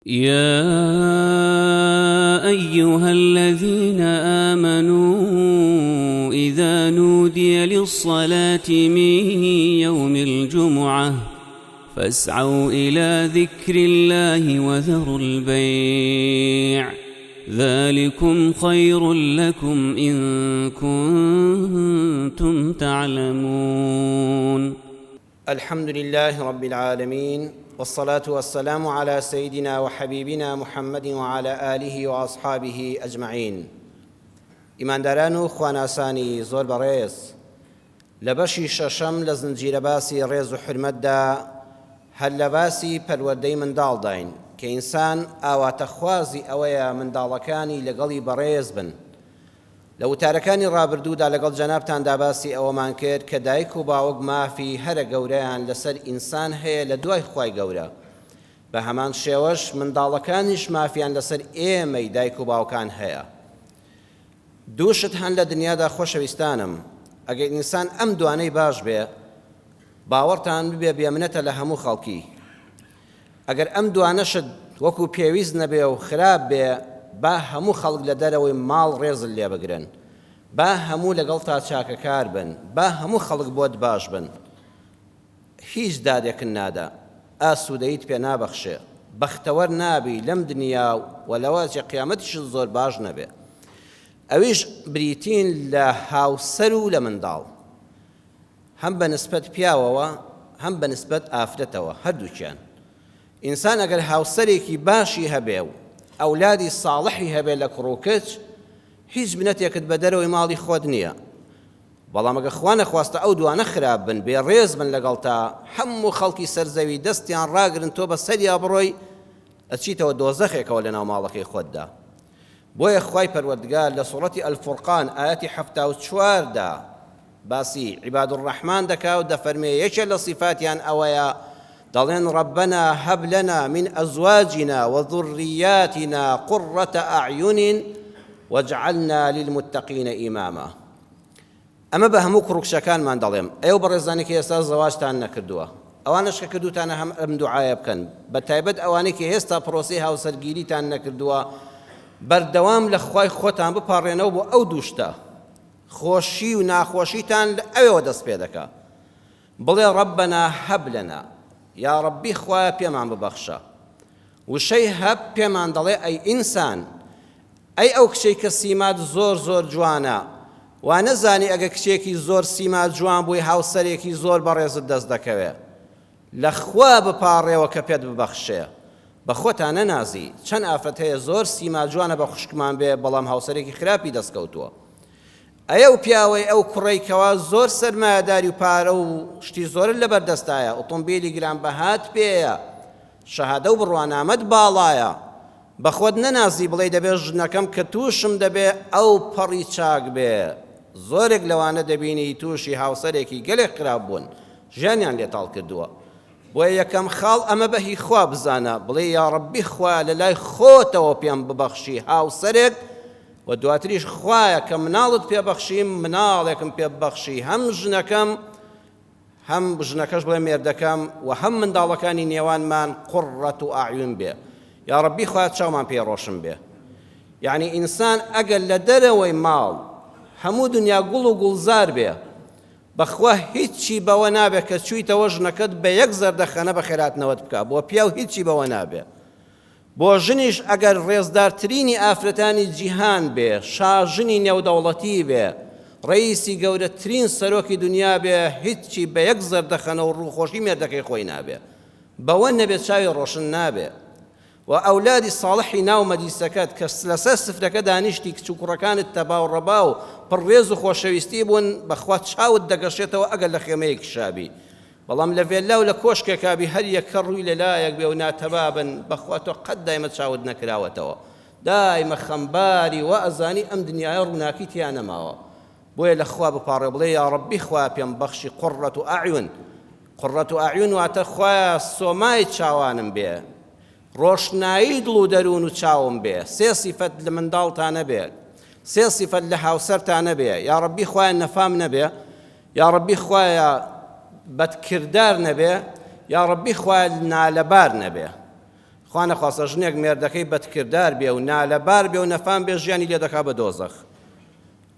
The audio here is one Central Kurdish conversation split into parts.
يا أيها الذين آمنوا إذا نودي للصلاة من يوم الجمعة فاسعوا إلى ذكر الله وذروا البيع ذلكم خير لكم إن كنتم تعلمون. الحمد لله رب العالمين، والصلاة والسلام على سيدنا وحبيبنا محمد وعلى آله وأصحابه أجمعين. ئیمانداران و خواناسانی زۆر بەڕێز، لە بەشی شەشەم لە زنجیرە باسی ڕێز و حرمەتدا هەر لە باسی پەروەردەی منداڵداین کە ئینسان ئاواتەخوازی ئەوەیە منداڵەکانی لەگەڵی بەڕێز بن. لە وتارەکانی ڕابردوودا لەگەڵ جەنابتاندا باسی ئەوەمان کرد کە دایک و باوک مافی هەرە گەورەیان لەسەر ئینسان هەیە لە دوای خوای گەورە، بە هەمان شێوەش منداڵەکانیش مافیان لەسەر ئێمەی دایک و باوکان هەیە. دووشت هەن لە دنیادا خۆشەویستانم، ئەگەر ئینسان ئەم دوانەی باش بێ باوەڕتان ببێ بێمنەتە لە هەموو خەڵکی. ئەگەر ئەم دوانەشت وەکو پێویست نەبێ و خراپ بێ، با هەموو خەڵک لە دەرەوەی ماڵ ڕێزل لێ بگرن، با هەموو لەگەڵ تا چاکەکار بن، با هەموو خەڵک بۆت باش بن، هیچ دادێکن نادا، ئاسوودەیت پێ نابەخشێ، بەختەوەر نابی لەم دنیا و لەوازی قیامەتیش زۆر باش نەبێ. ئەویش بریتین لە هاوسەر و لە منداڵ، هەم بە نسبەت پیاوەوە هەم بە نسبەت ئافرەتەوە، هەردووکیان. ئینسان ئەگەر هاوسەرێکی باشی هەبێ و ئەولادی ساڵحی هەبێ لە کوڕوکچ، هیچ بنەتێکت بە دەرەوەی ماڵی خۆت نییە. بەڵام ئەگە خوا نەخواستە ئەو دوانە خراپ بن، بێڕێز بن لەگەڵ تا هەموو خەڵکی سەرزەوی دەستیان ڕاگرن تۆ بە سەریا بڕۆی، ئەچیتەوە دۆزەخێکەوە لە ناو ماڵەکەی خۆتدا. بۆیە خوای پەروەردگار لە سوڕەتی ئەلفورقان ئایەتی 74دا باسی عیباد الرحمان دەکا و دەفەرمێ یەکێ لە صیفاتیان ئەوەیە، دەڵێن ربنا هب لنا من أزواجنا وذرياتنا قرة أعين واجعلنا للمتقين إماما. ئەمە بە هەموو کوڕکشەکانمان دەڵێم، ئێوە بەڕێزانی کە ئێستا زەواجتان نەکردووە، ئەوانش کە کردوتانە هەم ئەم دوعایە بکەن، بە تایبەت ئەوانەی کە هێستا پرۆسەی هاوسەرگیریتان نەکردووە، بەردەوام لە خوای خۆتان بپاڕێنەوە بۆ ئەو دووشتە. خۆشی و ناخۆشیتان لە ئەوێەوە دەست پێ دەکا. بڵێ ربنا هب لنا، یا ڕەبی خوایە پێمان ببەخشە. وشەی هەب پێمان دەڵێ ئەی ئینسان، ئەی ئەو کچەی کە سیمات زۆر زۆر جوانە، وا نەزانی ئەگە کچێکی زۆر سیمات جوان بووی هاوسەرێکی زۆر بەڕێزت دەست دەکەوێ. لە خوا بپاڕێەوە کە پێت ببەخشێ، بە خۆتان نەنازی. چەند ئافرەت هەیە زۆر سیما جوانە بە خوشکمان بێ، بەڵام هاوسەرێکی خراپی دەستکەوتووە. ئەیە و پیاوەی ئەو کوڕێکەوە زۆر سەرمایەداری و پارە و شتی زۆرت لەبەردەستایە، ئۆتۆمبیلی گرانبەهات پێیە، شەهادە و بڕوانامەت باڵایە، بە خۆت نەنازی بڵێ دەبێ ژنەکەم کە تووشم دەبێ ئەو پەڕی چاک بێ. زۆرێک لەوانە دەبینی تووشی هاوسەرێکی گەلێک خراپ بوون، ژیانیان لێتاڵ کردووە. بۆیە یەکەم خاڵ ئەمە بەهی خوا بزانە، بڵێ یا ڕەبی خوا لە لای خۆتەوە پێم ببەخشی هاوسەرێک، و دواتریش خوایە کە مناڵت پێبەخشیم مناڵێکم پێ ببەخشی، هەم ژنەکەش بڵێ مێردەکەم و هەم منداڵەکانی نێوانمان قوڕەت و ئاعیون بێ. یا ڕەبی خوایە چاومان پێ ڕۆشن بێ. یعنی ئینسان ئەگەر لە دەرەوەی ماڵ هەموو دنیا گوڵ و گوڵزار بێ، بەخوا هیچی بەوە نابێ کە چوویتەوە ژنەکەت بە یەک زەردەخەنە بە خێراتنەوەت بکە. بۆ پیاو هیچی بەوە نابێ. بۆ ژنیش ئەگەر ڕێزدارترینی ئافرەتانی جیهان بێ، شاژنی نێودەوڵەتی بێ، ڕئیسی گەورەترین سەرۆکی دنیا بێ، هیچی بە یەک زەردەخەنە و ڕووخۆشی مێردەکەی خۆی نابێ. بەوە نەبێت چاوی ڕۆشن نابێ. و ئەولادی ساڵحی ناو مەدیسەکەت کە لەسەر سفرەکە دانیشتی کچ و کوڕەکانت تەبا و ڕەبا و پڕێز و خۆشەویستی بوون، بەخوا چاوت دەگەشێتەوە ئەگەر لە خێمەیەک شابی. بەڵام لە ڤێلا و لە کۆشکێکابی هەر یەکە ڕووی لەلایەک بێ و ناتەبابن، بەخوا تۆ قەت دایمە چاوت نەکراوەتەوە، دایمە خەمباری و ئەزانی ئەم دنیاە ڕووناکی تیان نەماوە. بۆیە لە خوا بپاڕێ بڵێ یا ڕەبی خوا پێم بەخشی قوڕەت و ئاعیون. قوڕەت و ئاعیون واتە خوایە سۆمای چاوانم بێ، ڕۆشنایی دڵ و دەروون و چاوم بێ. سێ صیفەت لە منداڵتانە بێ، سێ صیفەت لە هاوسەرتانە بێ. یا ڕەبی خوایە نەفام نەبێ، یا ڕەبی خوایە بەدکردار نەبێ، یا ڕەبی خوایە نالەبار نەبێ. خوا نەخواسە ژنێک مێردەکەی بەدکردار بێ و نالەبار بێ و نەفام بێ ژیانی لێ دەکا بە دۆزەخ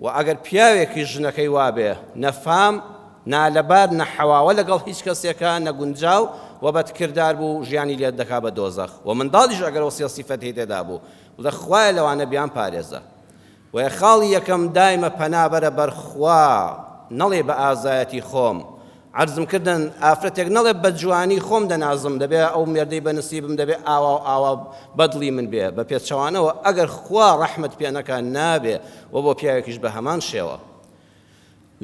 و ئەگەر پیاوێکی ژنەکەی وابێ نەفام نالەبار نەحەواوە لەگەڵ هیچ کەسێکە نەگونجاو و بەدکردار بوو ژیانی لێ دەکا بە دۆزەخ و منداڵیش ئەگەر وەسیە سیفەتی تێدا بوو و دەخوایە لەوانە بیان پارێزە و خاڵی یەکەم دایمە پەنابەرە بەرخوا نەڵێ بە ئازایەتی خۆم عەرزم کردن ئافرەتێک نەڵێ بە جوانی خۆم دەنازم دەبێ ئەو مێردەی بەنسیبم دەبێ ئاوا بەدڵی من بێ بە پێچەوانەوە ئەگەر خوا ڕەحمت پێ نەکا نابێ و بۆ پیاوێکیش بە هەمان شێوە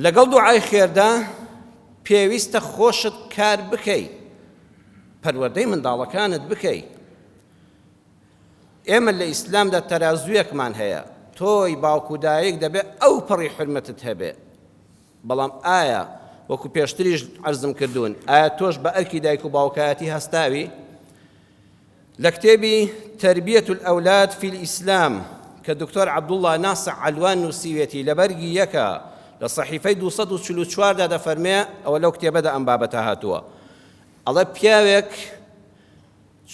لەگەڵ دوعای خێردا پێویستە خۆشت کار بکەی پەروەردەی منداڵەکانت بکەی ئێمە لە ئیسلامدا تەرازوویەکمان هەیە تۆی باوکو دایک دەبێ ئەو پەڕی حرمەتت هەبێ بەڵام ئایا وەکو پێشتریش عەرزم کردوون ئایا تۆش بە ئەرکی دایک و باوکایەتی هەستاوی لە کتێبی تربیة الأولاد في الإسلام کە دکتۆر عەبدوڵڵا ناسع عەلوان نووسیوێتی لە بەرگی یەکە لە صەحیفەی 244 دا دەفەرمێ ئەوە لەو کتێبەدا ئەم بابەتە هاتووە ئەڵێ پیاوێک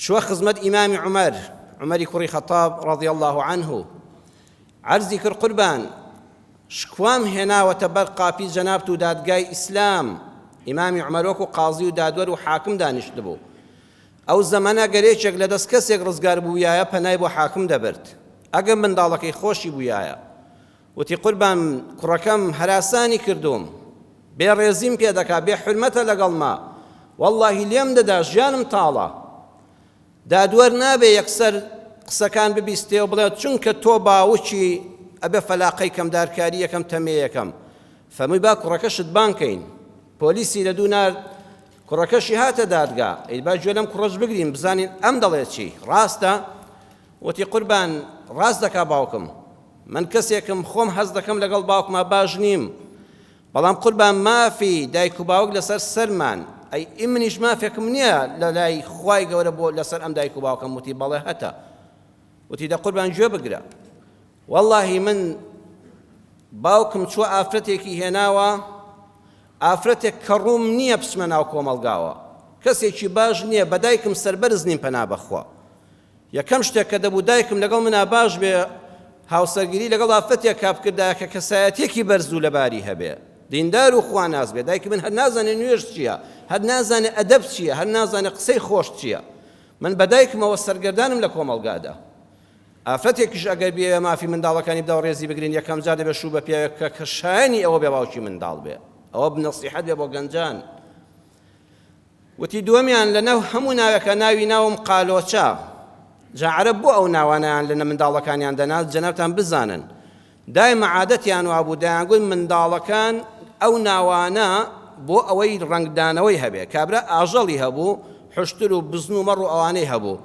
چووە خزمەت ئیمامی عومەری کوڕی خەتاب ڕەضی الله عنه عەرزی کرد قوربان شکوام هێناوەتە بەر قاپی جەنابت و دادگای ئیسلام ئیمامی عومەر وەکو قازی و دادوەر و حاکم دانیشت بوو ئەو زەمانە گەرێکێک لە دەست کەسێک ڕزگار بوویایە پەنای بۆ حاکم دەبرد ئەگەر منداڵەکەی خۆشی بوویایە وتی قوربان کوڕەکەم هەراسانی کردوم بێڕێزیم پێ دەکا بێ حرمەتە لەگەڵ ما واللهی لێم دەدا ژیانم تاڵە دادوەر نابێ یەکسەر قسەکان ببیستێ و بڵێت چونکە تۆ باوکی ئەبێ فەلاقەی کەم دارکاری یەکەم تەمێ یەکەم فەرمووی با کوڕەکەشت بانکەین پۆلیسی لە دوو نار کوڕەکەشی هاتە دادگا ئەی با گوێ لەم کوڕەش بگرین بزانین ئەم دەڵێت چی ڕاستە وتی قوربان ڕاست دەکا باوکم من کەسێکم خۆم هەز دەکەم لەگەڵ باوکما باش نیم بەڵام قوربان مافی دایک و باوک لەسەر سەرمان ئەی منیش مافێکم نییە لە لای خوای گەورە بۆ لەسەر ئەم دایک و باوکەم وتی بەڵێ هەتا وتی دە قوربان گوێ بگرە واللهی من باوکم چوە ئافرەتێکی هێناوە ئافرەتێک کە ڕووم نییە بچمە ناو کۆمەڵگاوە کەسێکی باش نییە بە دایکم سەربەرز نیم پەنا بەخوا یەکەم شتێک کە دەبوو دایکم لەگەڵ منا باش بێ هاوسەرگیری لەگەڵ ئافرەتێک کابکردا کە کەسایەتێکی بەرزوو لەباری هەبێ دیندار و خواناز بێ دایکی من هەر نازانێ نوێژ چییە هەر نازانێ ئەدەب چییە هەر نازانێ قسەی خۆش چییە من بە دایکمەوە سەرگەردانم لە کۆمەڵگادا ئافرەتێکیش ئەگەر بێ مافی منداڵەکانی بدە و ڕێزی بگرین یەکەم جار دەبێ شوو بە پیاوێک کە شایانی ئەوە بێ باوکی منداڵ بێ ئەوە بنەسیحەت بێ بۆ گەنجان وتی دووەمیان لەناو هەموو ناوێکە ناوی ناوم قالۆچە جا عەرەب بۆ ئەو ناوانیان لە منداڵەکانیان دەنات جەنابتان بزانن دایمە عادەتیان وابوو دەیانگوت منداڵەکان ئەو ناوانە بۆ ئەوەی ڕەنگدانەوەی هەبێ کابرا ئاژەڵی هەبوو حشتر و بزن و مەڕ و ئەوانەی هەبوو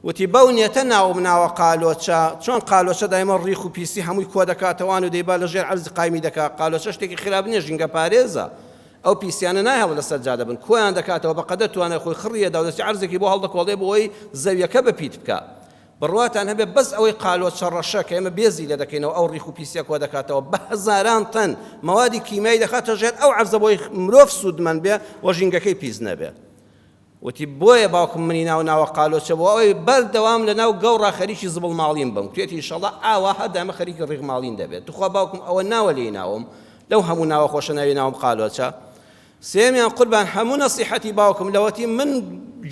وتی بەو نیەتە ناوم ناوە قالۆچە چۆن قالۆچە دایمە ڕیخ و پیسی هەمووی کۆ دەکاتەوان و دەیبا لەژێر عەرزی قایمی دەکات قالۆچە شتێکی خراپ نییە ژینگە پارێزە ئەو پیسیانە نایهەڵ لەسەر جادە بن کۆیان دەکاتەوە بەقەدەر توانێت خۆی خڕیە داودەستی عەرزێکی بۆ هەڵدەکۆڵێ بۆی زەویەکە بەپیت بکە بڕواتان هەبێ بەس ئەوەی قالۆچە ڕەشە کە ئێمە بێزی لە دەکەینەوە ئەو ڕیخ و پیسیە کۆ دەکاتەوە بە هەزاران تەن مەوادی کیمیایی دەخاتە ژێر ئەو عەرزە بۆی مرۆڤ سوودمەند بێ و ژینگەکەی پیس نەبێ وتی بۆیە باوکم منی ناوە قالۆچە بۆ ئەوەی بەردەوام لەناو گەوڕا خەریکی زبڵ ماڵیم بم کوێتی ئینشەڵڵا ئاوا هەردامە خەریکی ڕیغ ماڵین دەبێت توخوا باوکم ئەوە ناوە لێی ناوم لەو هەموو ناوە خۆشە ناوی ناوم قالۆچە سێمیان قوربان هەموو نەسیحەتی باوکم لەوەتی من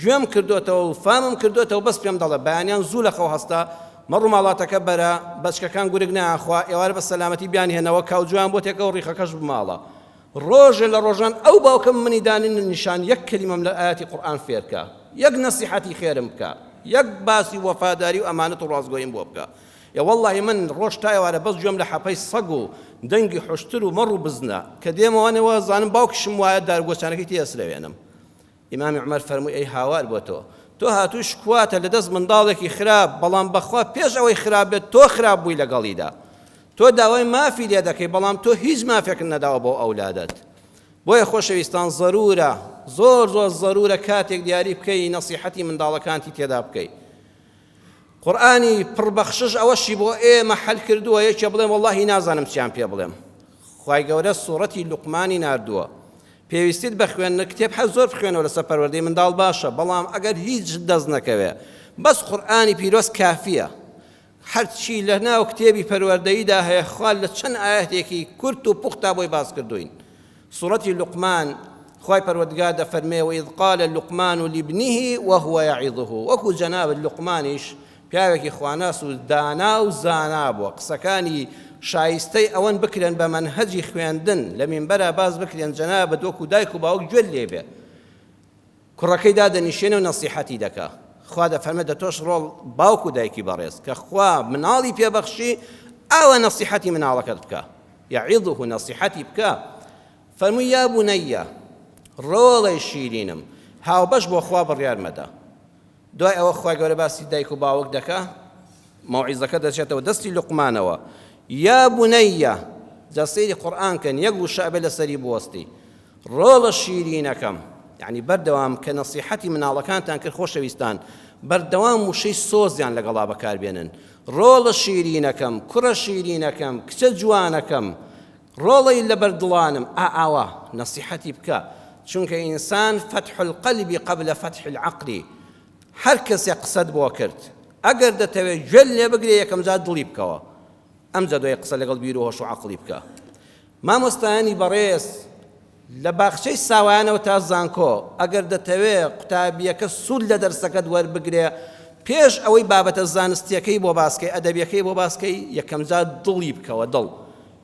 گوێم کردوتەوە و فامم کردوتەوە بەس پێم دەڵێ بەیانیان زوو لە خەو هەستا مەڕ و ماڵاتەکە بەرە بەچکەکان گورگ ناخوا ئێوارە بە سەلامەتی بیان هێنەوە کاو جوان بۆ تێکە و ڕیخەکەش بماڵە ڕۆژێ لە ڕۆژان ئەو باوکم منی دانین نیشان یەک کەلیمەم لە ئاەتی قورئان فێرکە یەک نەسیحەتی خێرم بکە یەک باسی وەفاداری و ئەمانەت و ڕازگۆییم بۆ بکە یا والله من ڕۆژ تا ئێوارە بەس گوێم لە حەپەی سەگ و دەنگی حشتر و مەڕ و بزنە کە دێمەوانەوە زانم باوکشم وایە دارگۆچانەکەی تێسلەوێنم ئیمامی عومەر فەرمووی ئەی هاوار بۆ تۆ تۆ هاتووی شکواتە لە دەست منداڵێکی خراپ بەڵام بەخوا پێش ئەوەی خراپ بێت تۆ خراپ بووی لەگەڵیدا تۆ داوای مافی لێ دەکەی بەڵام تۆ هیچ مافێک نەداوە بۆ ئەولادت بۆیە خۆشەویستان زەرورە زۆر زەرورە کاتێک دیاری بکەی نەسیحەتی منداڵەکانتی تێدا بکەی قورئانی پڕبەخشش ئەوەشی بۆ ئێمە حەل کردووە یەکێ بڵێم وەڵڵاهی نازانم چیان پێ بڵێم خوای گەورە سوورەتی لوقمانی ناردووە پێویستیت بە خوێندنە کتێب هەر زۆر بخوێنەوە لەسەر پەروەردەی منداڵ باشە بەڵام ئەگەر هیچ دەست نەکەوێ بەس قورئانی پیرۆز کافیە هەرچی لە ناو کتێبی پەروەردەییدا هەیە خوا لە چەند ئاەتێکی کورت و پوختا بۆی باس کردوین سوورەتی لوقمان خوای پەروەردگار دەفەرمێ وإذ قال لقمان لابنه وهو يعظه وەکو جەناب لوقمانیش پیاوێکی خواناس و دانا و زانا بووە قسەکانی شایستەی ئەوەن بکرێن بە مەنهەجی خوێندن لە مینبەرە باز بکرێن جەنابەت وەکو دایک و باوک گوێت لێ بێ کوڕەکەی دادەنیشێنێ و نەسیحەتی دەکا خوا دەفەرمێ دەتۆش ڕۆڵ باوک و دایکی بەڕێز کە خوا مناڵی پێبەخشی ئەوە نەسیحەتی مناڵەکەت بکە یعظه نەسیحەتی بکە فەرمووی یا بونەیە ڕۆڵەی شیرینم هاوبەش بۆ خوا بڕیار مەدە دوای ئەوە خوای گەورە باسی دایک و باوک دەکا مەوعیزەکە دەچێتەوە دەستی لوقمانەوە یا بونەیە جا سەیری قورئان کەن یەک وشە بێ لەسەری بوەستی ڕۆڵە شیرینەکەم یعنی بەردەوام کە نەسیحەتی مناڵەکانتان کرد خۆشەویستان بەردەوام وشەی سۆزیان لەگەڵا بەکاربێنن ڕۆڵە شیرینەکەم کوڕە شیرینەکەم کچە جوانەکەم ڕۆڵی لەبەر دڵانم ئاوا نەسیحەتی بکە چونکە ئینسان فتح القلبی قبل فتح العقلی هەر کەسێ قسەت بۆ کرد ئەگەر دەتەوێت گوێت لێ بگرێ یەکەم جار دڵی بکەوە ئەمجا دوای قسە لەگەڵ بیر و هۆش و عەقڵی بکە مامۆستایانی بەڕێز لە باخچەی ساوایانەوە تا زانکۆ ئەگەر دەتەوێت قوتابیەکە سوود لە دەرسەکەت وەربگرێ پێش ئەوەی بابەتە زانستیەکەی بۆ باسکەی ئەدەبیەکەی بۆ باسکەی یەکەم جار دڵی بکەوە دڵ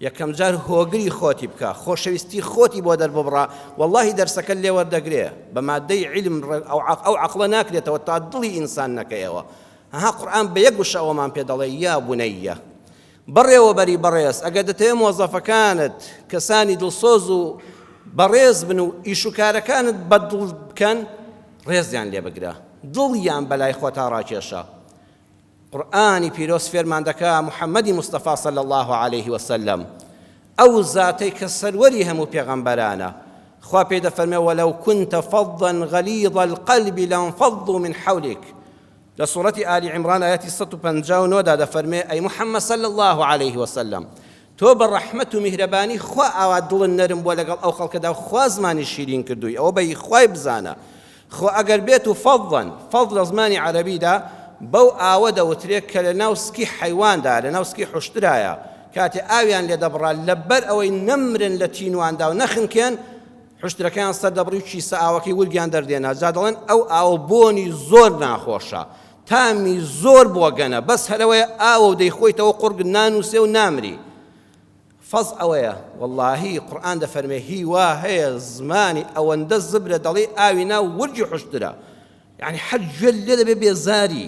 یەکەم جار هۆگری خۆتی بکە خۆشەویستی خۆتی بۆ دەرببڕا وەڵڵاهی دەرسەکە لێ وەردەگرێ بە مادەی عیلم ئەو عەقڵە ناکرێتەوە تا دڵی ئینسان نەکەیەوە ها قورئان بە یەک وشە ئەوەمان پێ دەڵێ یا بونەیە بڕێوە بەری بەڕێز ئەگەر دەتەوێت مۆزەفەکانت کەسانی دڵسۆز و بەڕێز بن و ئیشوکارەکانت بەدڵ بکەن ڕێزیان لێ بگرە دڵیان بەلای خۆ تا ڕاکێشە قورئانی پیرۆز فێرمان دەکا محەممەدی مستەفا صلی الله عليه وسلم ئەو زاتەی کە سەروەری هەموو پێغەمبەرانە خوا پێی دەفەرمێ وەلەو كنت فظا غلیظ القلب لانفضوا من حولك لە سوورەتی ئالی عیمران ئاەتی 159 دا دەفەرمێ ئەی محەممەد صلی الله عليه وسلم تۆ بە ڕەحمەت و میهرەبانی خوا ئاوا دڵن نەرم بۆ لەگەڵ ئەو خەڵکەدا خوا زمانی شیرین کردووی ئەوە بەی خوای بزانە خۆ ئەگەر بێت و فەضڵەن فەضڵ لە زمانی عەرەبیدا بەو ئاوە دەوترێت کە لە ناو سکی حەیواندا لە ناو سکی حوشترایە کاتێ ئاویان لێ دەبڕا لەبەر ئەوەی نەمرن لە تینواندا و نەخنکێن حوشترەکەیان سەر دەبڕی و چیسە ئاوەکەی ورگیان دەردێنا جا دەڵێن ئەو ئاوە بۆنی زۆر ناخۆشە تامی زۆر بۆگەنە بەس هەرەوەیە ئاوە و دەیخۆیتەوە قورگ نانووسێ و نامری فەز ئەوەیە وەڵڵاهی قورئان دەفەرمێ هی وا هەیە زمانی ئەوەندە زبرە دەڵێ ئاوی ناو ورگی حوشترە یعنی هەر گوێت لێ دەبێ بێزاری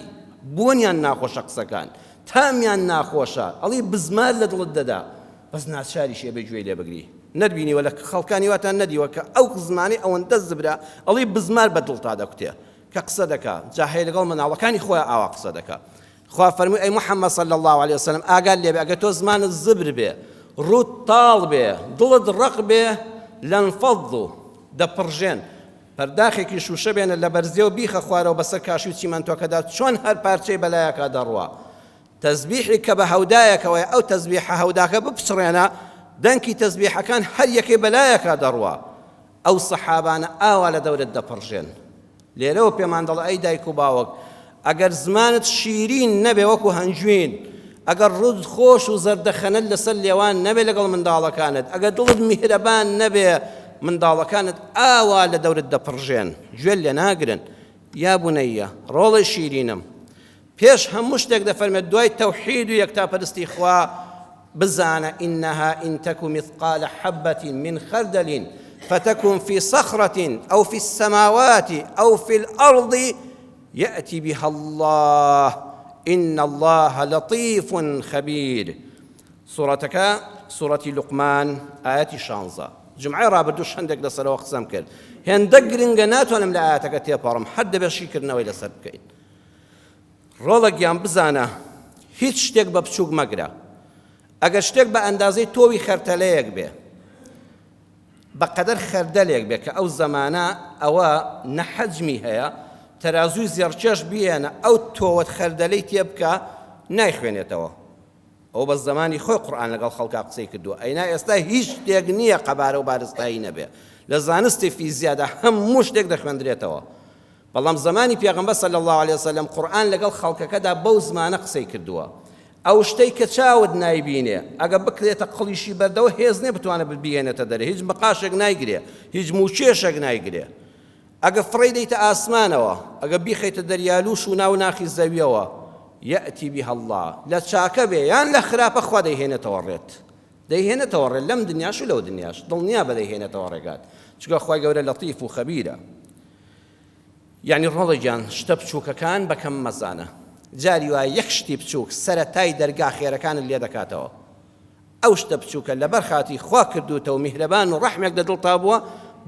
بۆنیان ناخۆشە قسەکان تامیان ناخۆشە ئەڵێ بزمار لە دڵت دەدا بەس ناچاریشێ بێ گوێی لێ بگری نەربینیوە لە خەڵکانی واتان نەدیوە کە ئەو زمانی ئەوەندە زبرە ئەڵێ بزمار بە دڵ تا دەکوتێ کە قسە دەکا جا هەیە لەگەڵ مناڵەکانی خۆیان ئاوا قسە دەکا خوا فەرمووی ئەی محەممەد صلی الله عليه وسلم ئاگار لێ بێ ئەگەر تۆ زمانت زبر بێ ڕوت تاڵ بێ دڵت ڕق بێ لەنفەضوا دەپڕژێن پەرداخێکی شوشە بێنە لە بەرزێ و بیخە خوارەوە بەسەر کاشی و چیمەنتۆکەدا چۆن هەر پارچەی بەلایەکە دەڕوا تەزبیحی کە بە هەودایەکەوەیە ئەو تەزبیحە هەوداکە بپچڕێنە دەنکی تەزبیحەکان هەر یەکێ بەلایەکە دەڕوا ئەو سەحابانە ئاوا لە دەورت دەپڕژێن لێرەوە پێمان دەڵێ ئەی دایک و باوەک ئەگەر زمانت شیرین نەبێ وەکو هەنجوین ئەگەر ڕوود خۆش و زەردەخەنت لەسەر لێوان نەبێ لەگەڵ منداڵەکانت ئەگەر دڵت میهرەبان نەبێ منداڵەکانت ئاوا لە دەورت دەپڕژێن گوێت لێ ناگرن یا بونەیە ڕۆڵی شیرینم پێش هەموو شتێک دەفەرمێت دوای تەوحید و یەکتاپەرستی خوا بزانە ئینەها ئین تەک مثقال حەبەة من خەردەل فتكن في صخرة أو في السماوات أو في الأرض يأتي بها الله إن الله لطيف خبير سورتك سورة لقمان آيات شانزة جمعة رابردوش هندك لسر وقسم كر هندك رنجنات ولم لا آياتك تيبارم حد بشيكر نوي لسر بكين رولك يام بزانا هیچ شتێک بە بچووک مەگرە ئەگەر شتێک بە ئەندازەی تۆوی خەرتەلەیەک بێ بەقەدەر خەردەلێک بێ کە ئەو زەمانە ئەوە نەحەجمی هەیە تەرازوی زێڕچێش بێنە ئەو تۆوەت خەردەلەی تێ بکە نایخوێنێتەوە ئەو بە زەمانی خۆی قورئان لەگەڵ خەڵکا قسەی کردووە ئەینا ئێستا هیچ شتێک نییە قەبارە و بارستایی نەبێ لە زانستی فیزیادا هەموو شتێک دەخوێندرێتەوە بەڵام زمانی پێغەمبەر صلی الله علیه وسلم قورئان لەگەڵ خەڵکەکەدا بەو زمانە قسەی کردووە ئەو شتەی کە چاوت نایبینێ ئەگە بکرێتە قڵیشی بەردەوە هێز نێ بتوانێت ببیێنێتە دەرێ هیچ بقاشێک نایگرێ هیچ موچێشێک نایگرێ ئەگە فڕی دەیتە ئاسمانەوە ئەگە بیخەیتە دەریالووش و ناو ناخی زەویەوە یەئتی بها الله لە چاکە بێ یان لە خراپە خوا دەیهێنێتەوە ڕێت دەیهێنێتەوە ڕێت لەم دنیاش و لەو دنیاش دڵنیا بە دەیهێنێتەوە ڕێگات چونکە خوای گەورە لەطیف و خەبیرە یعنی ڕۆڵە گیان شتە بچووکەکان بەکەم مەزانە جاری وایە یەک شتی بچووک سەرەتای دەرگا خێرەکانت لێ دەکاتەوە ئەو شتە بچووکە لەبەر خاتی خوا کردوتەوە و میهرەبان و ڕەحمێک لە دڵتا بووە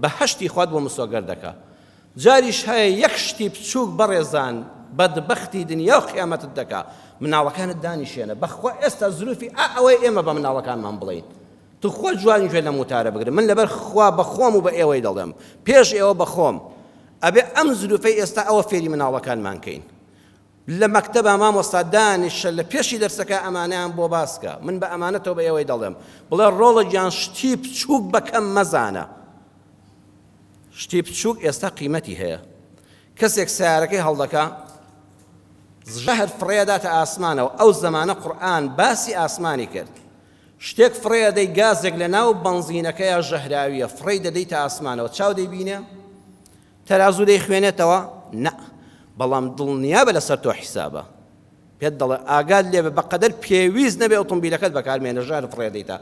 بە هەشتی خوات بۆ مسۆگەر دەکا جاریش هەیە یەک شتی بچووک بەڕێزان بەدبەختی دنیا و قیامەتت دەکا مناڵەکانت دانیشێنە بەخوا ئێستا زروفی ئەوەی ئێمە بە مناڵەکانمان بڵین تو خۆ جوانی گوێ لە موتارە بگرن من لەبەر خوا بە خۆم و بە ئێوەی دەڵێم پێش ئێوە بە خۆم ئەبێ ئەم زروفەی ئێستا ئەوە فێری مناڵەکانمان کەین لە مەکتەبە مامۆستا دانیشە لە پێشی دەرسەکە ئەمانەیان بۆ باسکە من بە ئەمانەتەوە بە ئێوەی دەڵێم بڵێ ڕۆڵە گیان شتی بچووک بەکەم مەزانە شتی بچووک ئێستا قیمەتی هەیە کەسێک سیارەکەی هەڵدەکا ژەهر فڕێداتە ئاسمانەوە ئەو زەمانە قورئان باسی ئاسمانی کرد شتێک فڕێ دەی گازێک لە ناو بەنزینەکەیە ژەهراویە فڕێی دەدەیتە ئاسمانەوە چاو دەیبینێ تەرازوو دەیخوێنێتەوە نە بەڵام دڵنیا بە لەسەر تۆ حیسابە پێت دەڵێ ئاگات لێ بەقەدەر پێویست نەبێ ئۆتۆمبیلەکەت بەکارمێنە ژار فڕێ دەیتە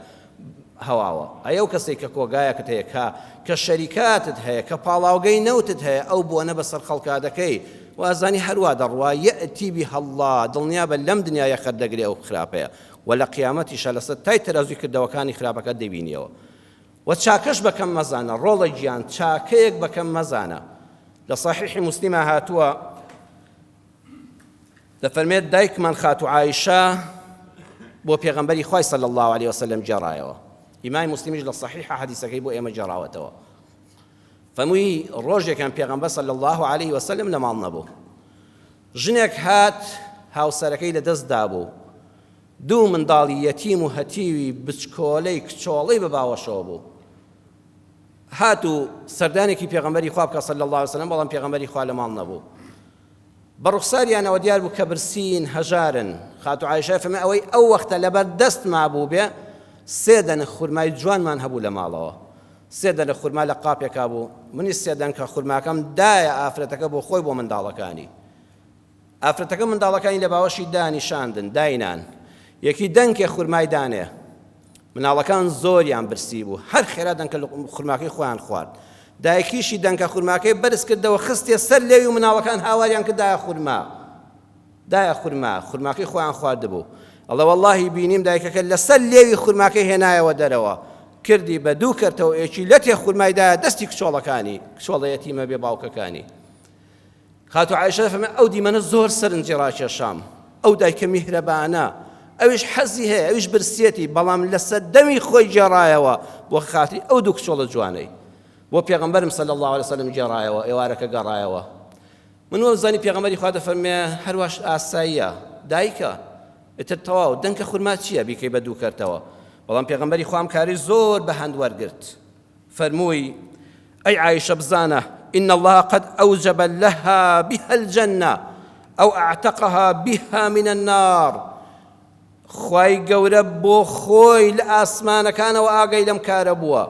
هەواوە ئەو کەسێک کە کۆگایەکت هەیە کە شەریکاتت هەیە کە پاڵاوگەی نەوتت هەیە ئەو بۆنە بەسەر خەڵکا دەکەی وازانی هەروە دەڕوا یەئتی بها الله دڵنیا بە لەم دنیای خەردەگرێ ئەو خراپەیە و لە قیامەتیشە لەسەر تای تەرازوی کردەوەکانی خراپەکە دەبینیەوە و چاکەش بەکەم مەزانە ڕۆڵە گیان چاکەیەک بەکەم مەزانە لە صحیحی موسلیمە هاتووە دەفەرمێت دایکمان خاتو عایشە بۆ پێغەمبەری خوای صلی الله علیه وسلم جێڕایەوە ئیمامی موسلیمیش لە صحیحە حەدیسەکەی بۆ ئێمە جێڕاوەتەوە فەرمووی ڕۆژێکیان پێغەمبەر صلی الله علیه وسلم لە ماڵ نەبوو ژنێک هات هاوسەرەکەی لە دەستدا بوو دوو منداڵی یەتیم و هەتیوی بچکۆلەی کچۆڵەی بە باوەشەوە بوو هات و سەردانێکی پێغەمبەری خوا بکە صلی الله علیه وسلم بەڵام پێغەمبەری خوا لە ماڵ نەبوو بە ڕوخساریانەوە دیار بوو کە برسین هەژارن خاتو عایشە فەرمێ ئەوەی ئەو وەختە لەبەر دەست مابوو بێ سێ دەنە خورمای جوانمان هەبوو لە ماڵەوە سێ دەنە خورما لە قاپێکا بوو منی سێ دەن کە خورماکەم دایە ئافرەتەکە بۆ خۆی بۆ منداڵەکانی ئافرەتەکە منداڵەکانی لە باوەشی دانیشاندن داینان یەکی دەنکێ خورمای دانێ مناڵەکان زۆریان برسی بوو هەر خێرا دەنکە خورماکەی خۆیان خوارد دایکیشی دەنکە خورماکەی بەرز کردەوە خستێ سەر لێوی و مناڵەکان هاواریان کرد دایە خورما خورماکەی خۆیان خواردبوو ئەڵێ وەڵڵاهی بینیم دایکەکە لەسەر لێوی خورماکەی هێنایەوە دەرەوە کردی بە دوو کردەوە ئێکی لە تێ خورمایدایە دەستی کچۆڵەکانی کچۆڵە یەتیمە بێ باوکەکانی خاتو عایشە فەرمێ ئەو دیمەنە زۆر سەرنجی ڕاکێشام ئەو دایکە میهرەبانە ئەویش حەزی هەیە ئەویش برسێتی بەڵام لەسەر دەمی خۆی جێڕایەوە بۆ خاتری ئەو دوو کچۆڵە جوانەی بۆ پێغەمبەرم صلی الله علیه وسلم جێڕایەوە ئێوارەکە گەڕایەوە من وەزانی پێغەمبەری خوا دەفەرمێ هەروەش ئاساییە دایکە ئێتر تەواو دەنکە خورما چییە بیکەی بە دوو کەرتەوە بەڵام پێغەمبەری خوام کاری زۆر بە هەند وەرگرت فەرمووی ئەی عایشە بزانە إن الله قد أوجب لها بها الجنة أو أعتقها بها من النار خوای گەورە بۆ خۆی لە ئاسمانەکانەوە ئاگەی لەم کارە بووە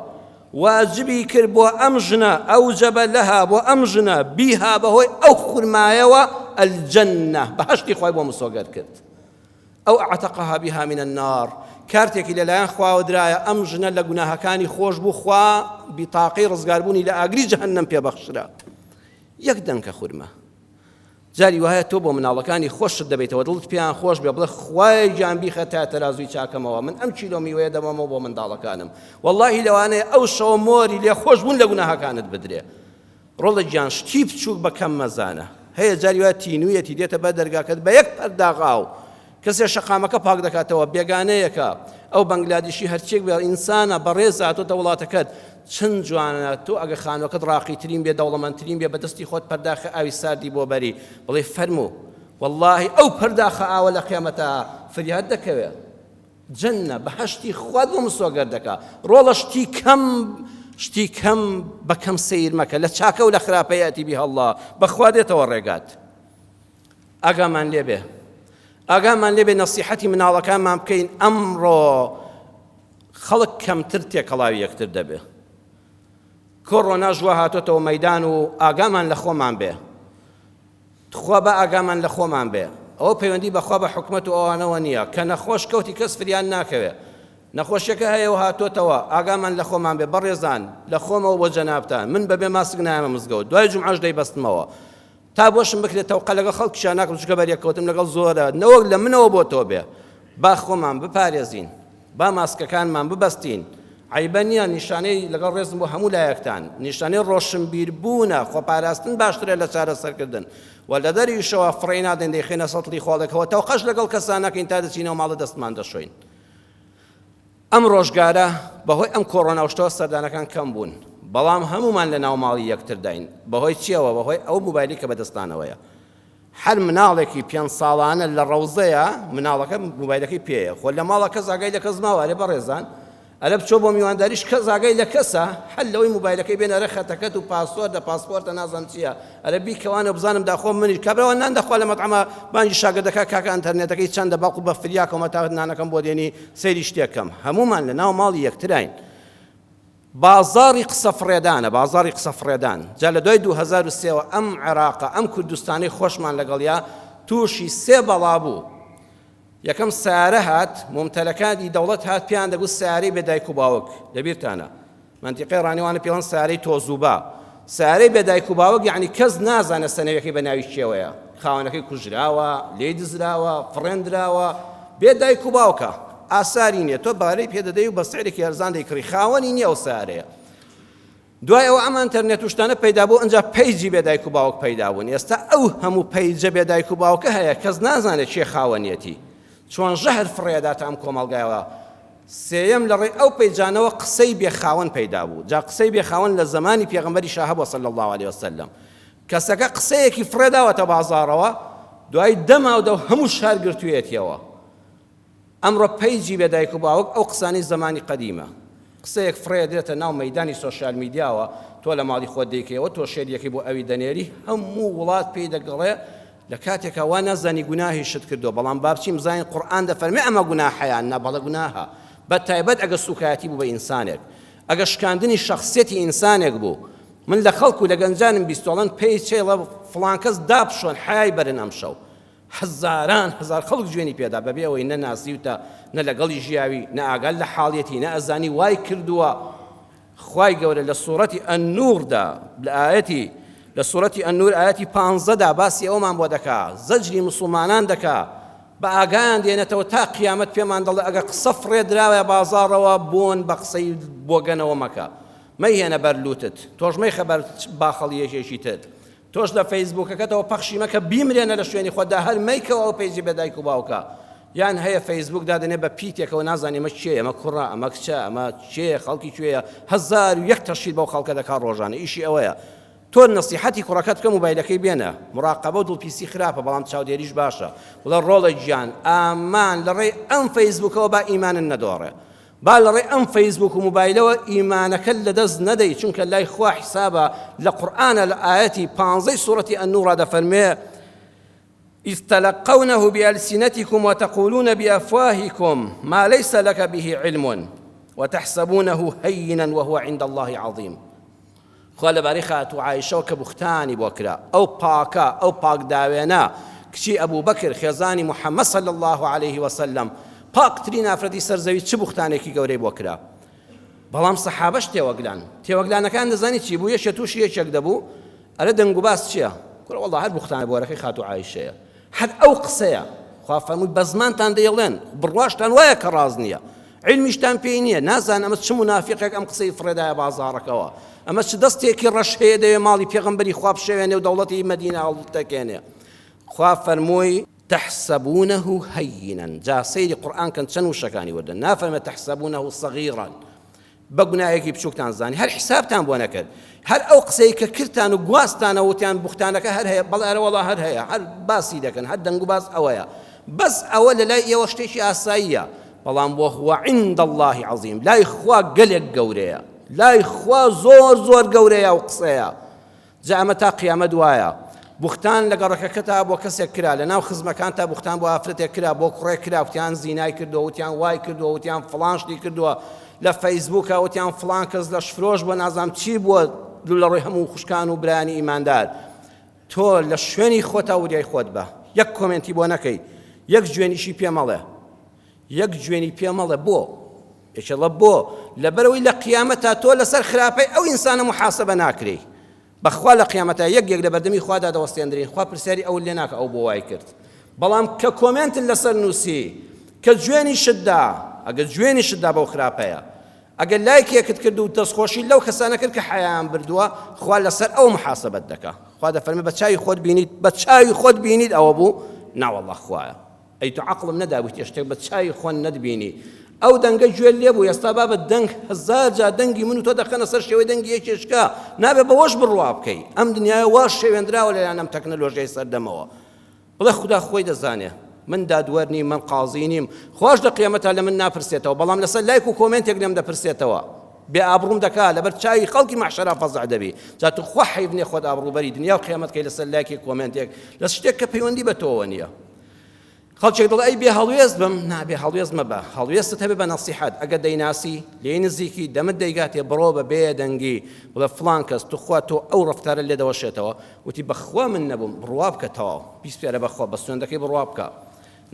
واجبی کرد بۆ ئەم ژنە ئەوجەبە لەها بۆ ئەم ژنە بیها بەهۆی ئەو خورمایەوە الجەنە بەهەشتی خوای بۆ مسۆگەر کرد ئەو ئەعتەقەها بها من النار کارتێکی لەلایەن خواوە درایە ئەم ژنە لە گوناهەکانی خۆش بوو خوا بیتاقی ڕزگاربوونی لە ئاگری جەهەنەم پێبەخشرا یەک دەنکە خورمە جاری وایە تۆ بۆ مناڵەکانی خۆشت دەبێتەوە دڵت پێیان خۆش بێ بڵێ خوای گیان بیخەتە تەرازووی چاکەمەوە من ئەم کیلۆ میوەیە دەمەمەوە بۆ منداڵەکانم وەڵڵاهی لەوانەیە ئەو شەوە مۆری لێ خۆش بوون لە گوناهەکانت بدرێ ڕۆڵە گیان شتی بچووک بەکەم مەزانە هەیە جاری وایە تینوویەتی دێتە بە دەرگاکەت بە یەک پەرداغاو کەسێ شەقامەکە پاک دەکاتەوە بێگانەیەکە ئەو بەنگلادیشی هەرچێک بێ ئینسانە بەڕێز هاتۆتە وڵاتەکەت چەند جوانە تۆ ئەگە خانوەکەت ڕاقیترین بێ دەوڵەمەندترین بێ بەدەستی خۆت پەرداخە ئاوی ساردی بۆ بەری بڵێ فەرموو واللهی ئەو پەرداخە ئاوە لە قیامەتە فریاد دەکەوێت جەنە بەهەشتی خوات بۆ مسۆگەر دەکا ڕۆڵەشتی کەم شتی کەم بەکەم سیر مەکە لە چاکە و لە خراپەیەتی بی هەڵڵا بەخوا دێتەوە ڕێگات. ئاگامان لێبێ ئاگامان لێبێ نەسیحەتی مناڵەکانمان بکەین. ئەمڕۆ خەڵک کەمتر تێکەڵاوی یەکتر دەبێ. کۆڕۆنا ژوە هاتۆتەوە مەیدان و ئاگامان لە خۆمان بێ. خوا بە ئاگامان لە خۆمان بێ. ئەوە پەیوەندی بەخوا بە حکومەت و ئەوانەوە نییە کە نەخۆش کەوتی کەس فریان ناکەوێ. نەخۆشیەکە هەیە و هاتۆتەوە ئاگامان لە خۆمان بێ. بەڕێزان لە خۆمەوە بۆ جەنابتان من بەبێ ماسک نایەمە مزگەوت دوای جومعەش دەیبەستمەوە تا بۆشم بکرێتەوە قە لەگەڵ خەڵکیشان ناکەم چونکە بەریەکەوتم لەگەڵ زۆرە نەوەک لە منەوە بۆ تۆ بێ. با خۆمان بپارێزین با ماسکەکانمان ببەستین. عیبە نییە نیشانەی لەگەڵ ڕێزم بۆ هەموو لایەکتان نیشانەی ڕۆشنبیربوونە خۆپاراستن باشترە لە چارەسەرکردن و لە دەریشەوە فڕێ نادەن دەیخێنە سەتڵی خۆڵێکەوە تەو قەش لەگەڵ کەسان نەکەین تا دەچینەوە ماڵە دەستمان دەشۆین. ئەم ڕۆژگارە بەهۆی ئەم کۆڕۆنا وشتەوە سەردانەکان کەم بوون بەڵام هەمومان لە ناو ماڵی یەکتر داین. بەهۆی چیەوە؟ بەهۆی ئەو موبایلی کە بەدەستانەوەیە. هەر مناڵێکی 5 ساڵانە لە ڕەوزەیە مناڵەکە موبایلەکەی پێیە خۆ لە ماڵە کەس ئاگای لە کەس ماوارێ بەڕێزان ئەلە بچۆ بۆ میوانداریش کەس ئاگای لە کەسە هەل لەوەی موبایلەکەی بێنەرە خەتەکەت و پاسوۆردە پاسپۆرتە نازانم چییە ئەلە بیکەوانە بزانم داخۆم منیش کابراوە نان دەخوا لە مەطعەمە بانگی شاگردەکە کاکە ئینتەرنێتەکەی چەندە باڵکو بە فریاکەوە تا نانەکەم بۆ دێنی سەیری شتێکم. هەمومان لە ناو ماڵی یەکتراین. بازاری قسە فڕێدانە بازاری قسە فڕێدان جا لە دوای 2003ەوە ئەم عێراقە ئەم کوردستانی خۆشمان لەگەڵیا تووشی 3 بەڵا بوو. یەکەم سیارە هات مۆمتەلەکانی دەوڵەت هات پیان دەگوت سیارەی بێدایک و باوک لەبیرتانە منتیقەی ڕانیوانە پێڵەن سیارەی تۆزووبا. سیارەی بێدایک و باوک یعنی کەس نازانە سەنەوەکەی بە ناوی کێوەیە خاوەنەکەی کوژراوە لێی دزراوە فڕێندراوە بێدایک و باوکە ئاساری نییە تۆ بارەی پێدەدەی و بە سعرێکی ئەرزان دەیکڕی خاوەنی نییە ئەو سیارەیە. دوای ئەوە ئەم ئینتەرنێت و شتانە پەیدا بوو ئەنجا پەیجی بێدایک و باوک پەیدا بوون. ئێستا ئەو هەموو پەیجە بێدایک و باوکە هەیە کەس نازانێت چێ خاوەنیەتی چۆن ژەهر فڕێداتە ئەم کۆمەڵگایەوە. سێیەم لە ڕێی ئەو پەیجانەوە قسەی بێخاوەن پەیدا بوو. جا قسەی بێخاوەن لە زمانی پێغەمبەری شاهەبووە صلی الله علیه وسلم. کەسەکە قسەیەکی فڕێداوەتە بازاڕەوە دوای دەماودە و هەموو شار گرتوویەتیەوە. ئەمڕۆ پەیجی بێدایک و باوک ئەو قسانی زمانی قەدیمە. قسەیەک فڕێدرێتە ناو مەیدانی سۆشیال میدیاوە تۆ لە ماڵی خۆت دەیکەوە تۆ شێریەکەی بۆ ئەوی دەنێری هەموو وڵات پێی دەگەڵێ لە کاتێکە وا نەزانی گوناهی شت کردو بەڵام بابچی مزانین قورئان دەفەرمێ ئەمە گوناحەیان نا بەڵە گوناهە بە تایبەت ئەگە سوکایەتی بوو بە ئینسانێک ئەگە شکاندنی شەخسیەتی ئینسانێک بوو. من لە خەڵکو لە گەنجانم بیستۆڵەن پێی چێڵە فڵان کەس داپشۆن حیای بەرن ئەم شەو هەزاران هەزار خەڵک جوێنی پێدا بەبێ ئەوەی نە ناسیوتە نە لەگەڵی ژیاوی نە ئاگال لە حاڵیەتی نە ئەزانی وای کردووە. خوای گەورە لە سوورەتی ئەننووردا لە ئاەتی لە سوورەتی ئەننور ئاەتی 15دا باسی ئەومان بۆ دەکا زەجری مسلمانان دەکا بە ئاگایان دێنێتەوە تا قیامەت پێمان دەڵێ ئەگە قسە فڕێدراوە بازاڕەوە بۆن بە قسەی بۆگەنەوە مەکە مەیهێنە بەرلوتت تۆش مەی خەبەر باخەڵیەکێکی تر تۆش لە فەیسبووکەکەتەوە پەخشی مەکە بیمرێنە لە شوێنی خۆدا هەر مەیکەوە ئەو پێیجی بێدایک و باوکە یان هەیە فەیسبوک دادنێ بە پیتێکەوە نازانێ ئەمە چێ ئەمە کوڕە ئەمە کچە ئەمە چێ خەڵکی کوێیە 1001 تەشیر بەو خەڵکە دەکات ڕۆژانە ئیشی ئەوەیە. تۆ نەسیحەتی کوڕەکەت بکە موبایلەکەی بێنە مراقەبە و دڵپیسی خراپە بەڵام چاودێریش باشە وڵە ڕۆڵە گیان ئامان لە ڕێی ئەم فەیسبوکەوە با ئیمانن نەدۆڕێ با لە ڕێی ئەم فەیسبوک و موبایلەوە ئیمانەکەت لەدەست نەدەی چونکە لای خوا حیسابە لە قورئانە لە ئاەتی 15 سوورەتی ئەننوڕ دەفەرمێ إذ تلقونه بألسنتكم وتقولون بأفواهكم ما ليس لك به علم وتحسبونه هينا وهو عند الله عظيم. خوا لەبارەی خاتوو عایشەوە کە بوختانی بۆ کرا ئەو پاکە ئەو پاک داوێنە کچی ئەبوو بەکر خێزانی محەممەد صلی الله عليه وسلم پاکترین ئافرەتی سەرزەوی چ بوختانێکی گەورەی بۆ کرا بەڵام سەحابەش تێوەگلانەکان دەزانی چی بوو یەشە تووشی یەکێک دەبوو ئەرە دەنگ و باس چییە کوڕە وەڵڵا هەر بوختانە بۆرەکەی خاتوو عایشەیە هەر ئەو قسەیە خوا فەرمووی بە زمانتان دەیڵێن بڕواشتان وایە کە ڕاز نییە علمیشتان پێی نییە نازان ئەمە چ منافقێک ئەم قسەی فڕێدایە بازاڕەکەەوە ئەمە چ دەستێکی ڕەش هەیە دەوێ ماڵی پێغەمبەری خوا بشێوێنێ و دەوڵەتی مەدینە هەڵتەکێنێ خوا فەرمووی تحسبونه هينا جا سەیری قورئان کەن چەند وشەکانی وەردن نافەرمێ تحسبونه صغيرا بە گوناهێکی بچووکتان زانی هەر حسابتان بۆ نەکرد هەر ئەو قسەی کە کردتان و گواستانە وتیان بوختانەکە هەر هەیە بەڵێ ئەرە وەڵا هەر هەیە هەر باسی دەکەن هەر دەنگ و باس ئەوەیە بەس ئەوە لەلای ئێوە شتێکی ئاساییە بەڵام بۆ هو عند الله عظیم لای خوا گەلێک گەورەیە لای خوا زۆر گەورەیە و قسەیە جا ئەمە تا قیامەت وایە بوختان لەگەڵ ڕێکەکەتا بۆ کەسێک کرا لە ناو خزمەکانتا بوختان بۆ ئافرەتێک کرا بۆ کوڕێک کرا وتیان زینای کردووە وتیان وای کردووە وتیان فڵان شتی کردووە لە فەیسبووکە وتیان فڵان کەس لە شفرۆش بۆ نازانم چی بووە لە ڕێی هەموو خوشکان و برانی ئیماندار تۆ لە شوێنی خۆتا وریای خۆت بە یەک کۆمنتی بۆ نەکەی یەک جوێنیشی پێ مەڵێ یەک جوێنی پێ مەڵێ بۆ ئێشەڵە بۆ لەبەرەوەی لە قیامەتا تۆ لەسەر خراپەی ئەو ئینسانە محاسەبە ناکرێ بەخوا لە قیامەتە یەک لە بەردەمی خوادا دەوەستێنرێن خوا پرسیاری ئەو لێ ناکە ئەو بۆ وای کرد بەڵام کە کۆمنتن لەسەر نووسی کە جوێنی شتدا ئەگەر جوێنی شتدا بەو خراپەیە ئەگەر لایکێکت کرد و دەستخۆشی لەو کەسانە کرد کە حەیان بردووە خوا لەسەر ئەو محاسەبەت دەکا خوا دەفەرمێ بە چاوی خۆت بینیت ئەوە بوو ناوەڵڵا خوایە ئەی تو عەقڵم نەدابوویت شتێک بە چاوی خۆن نەتبینی ئەو دەنگە گوێ لێ بوو ئێستا بابەت دەنگ هەزار جا دەنگی من و تۆ دەخەنە سەر شێوەی دەنگی یەکێشکە نابێ بەوەش بڕوا بکەی ئەم دنیاە واش شێوێنراوە لەلایەن ئەم تەکنەلۆژیای سەردەمەوە بڵێ خوددا خۆی دەزانێ من دادوەر نیم من قازی نیم خۆش لە قیامەتە لە من ناپرسێتەوە بەڵام لەسەر لایک و کۆمنتێک لێم دەپرسێتەوە بێ ئابڕووم دەکا لەبەر چاوی خەڵکی مەحشەرا فەزع دەبی جا تو خوا حەیف نییە خۆت ئابڕووبەری دنیا و قیامەتکەی لەسەر لایکی کۆمنتێک لە شتێک کە پەیوەندی بە تۆوە نییە خەڵکێک دڵ ئەی بێ هەڵوێست بم نابێ هەڵوێست مەبە هەڵوێستت هەبێ بە نەسیحەت ئەگەر دەیناسی لێی نزیکی دەمت دەیگاتێ بڕۆ بە بێدەنگی بڵێ فڵان کەس توخوا تۆ ئەو ڕەفتارە لێ دەوەشێتەوە وتی بەخوا من نەبووم بڕوا بکەتەوە بیسپێرە بەخوا بە سوێندەکەی بڕوا بکە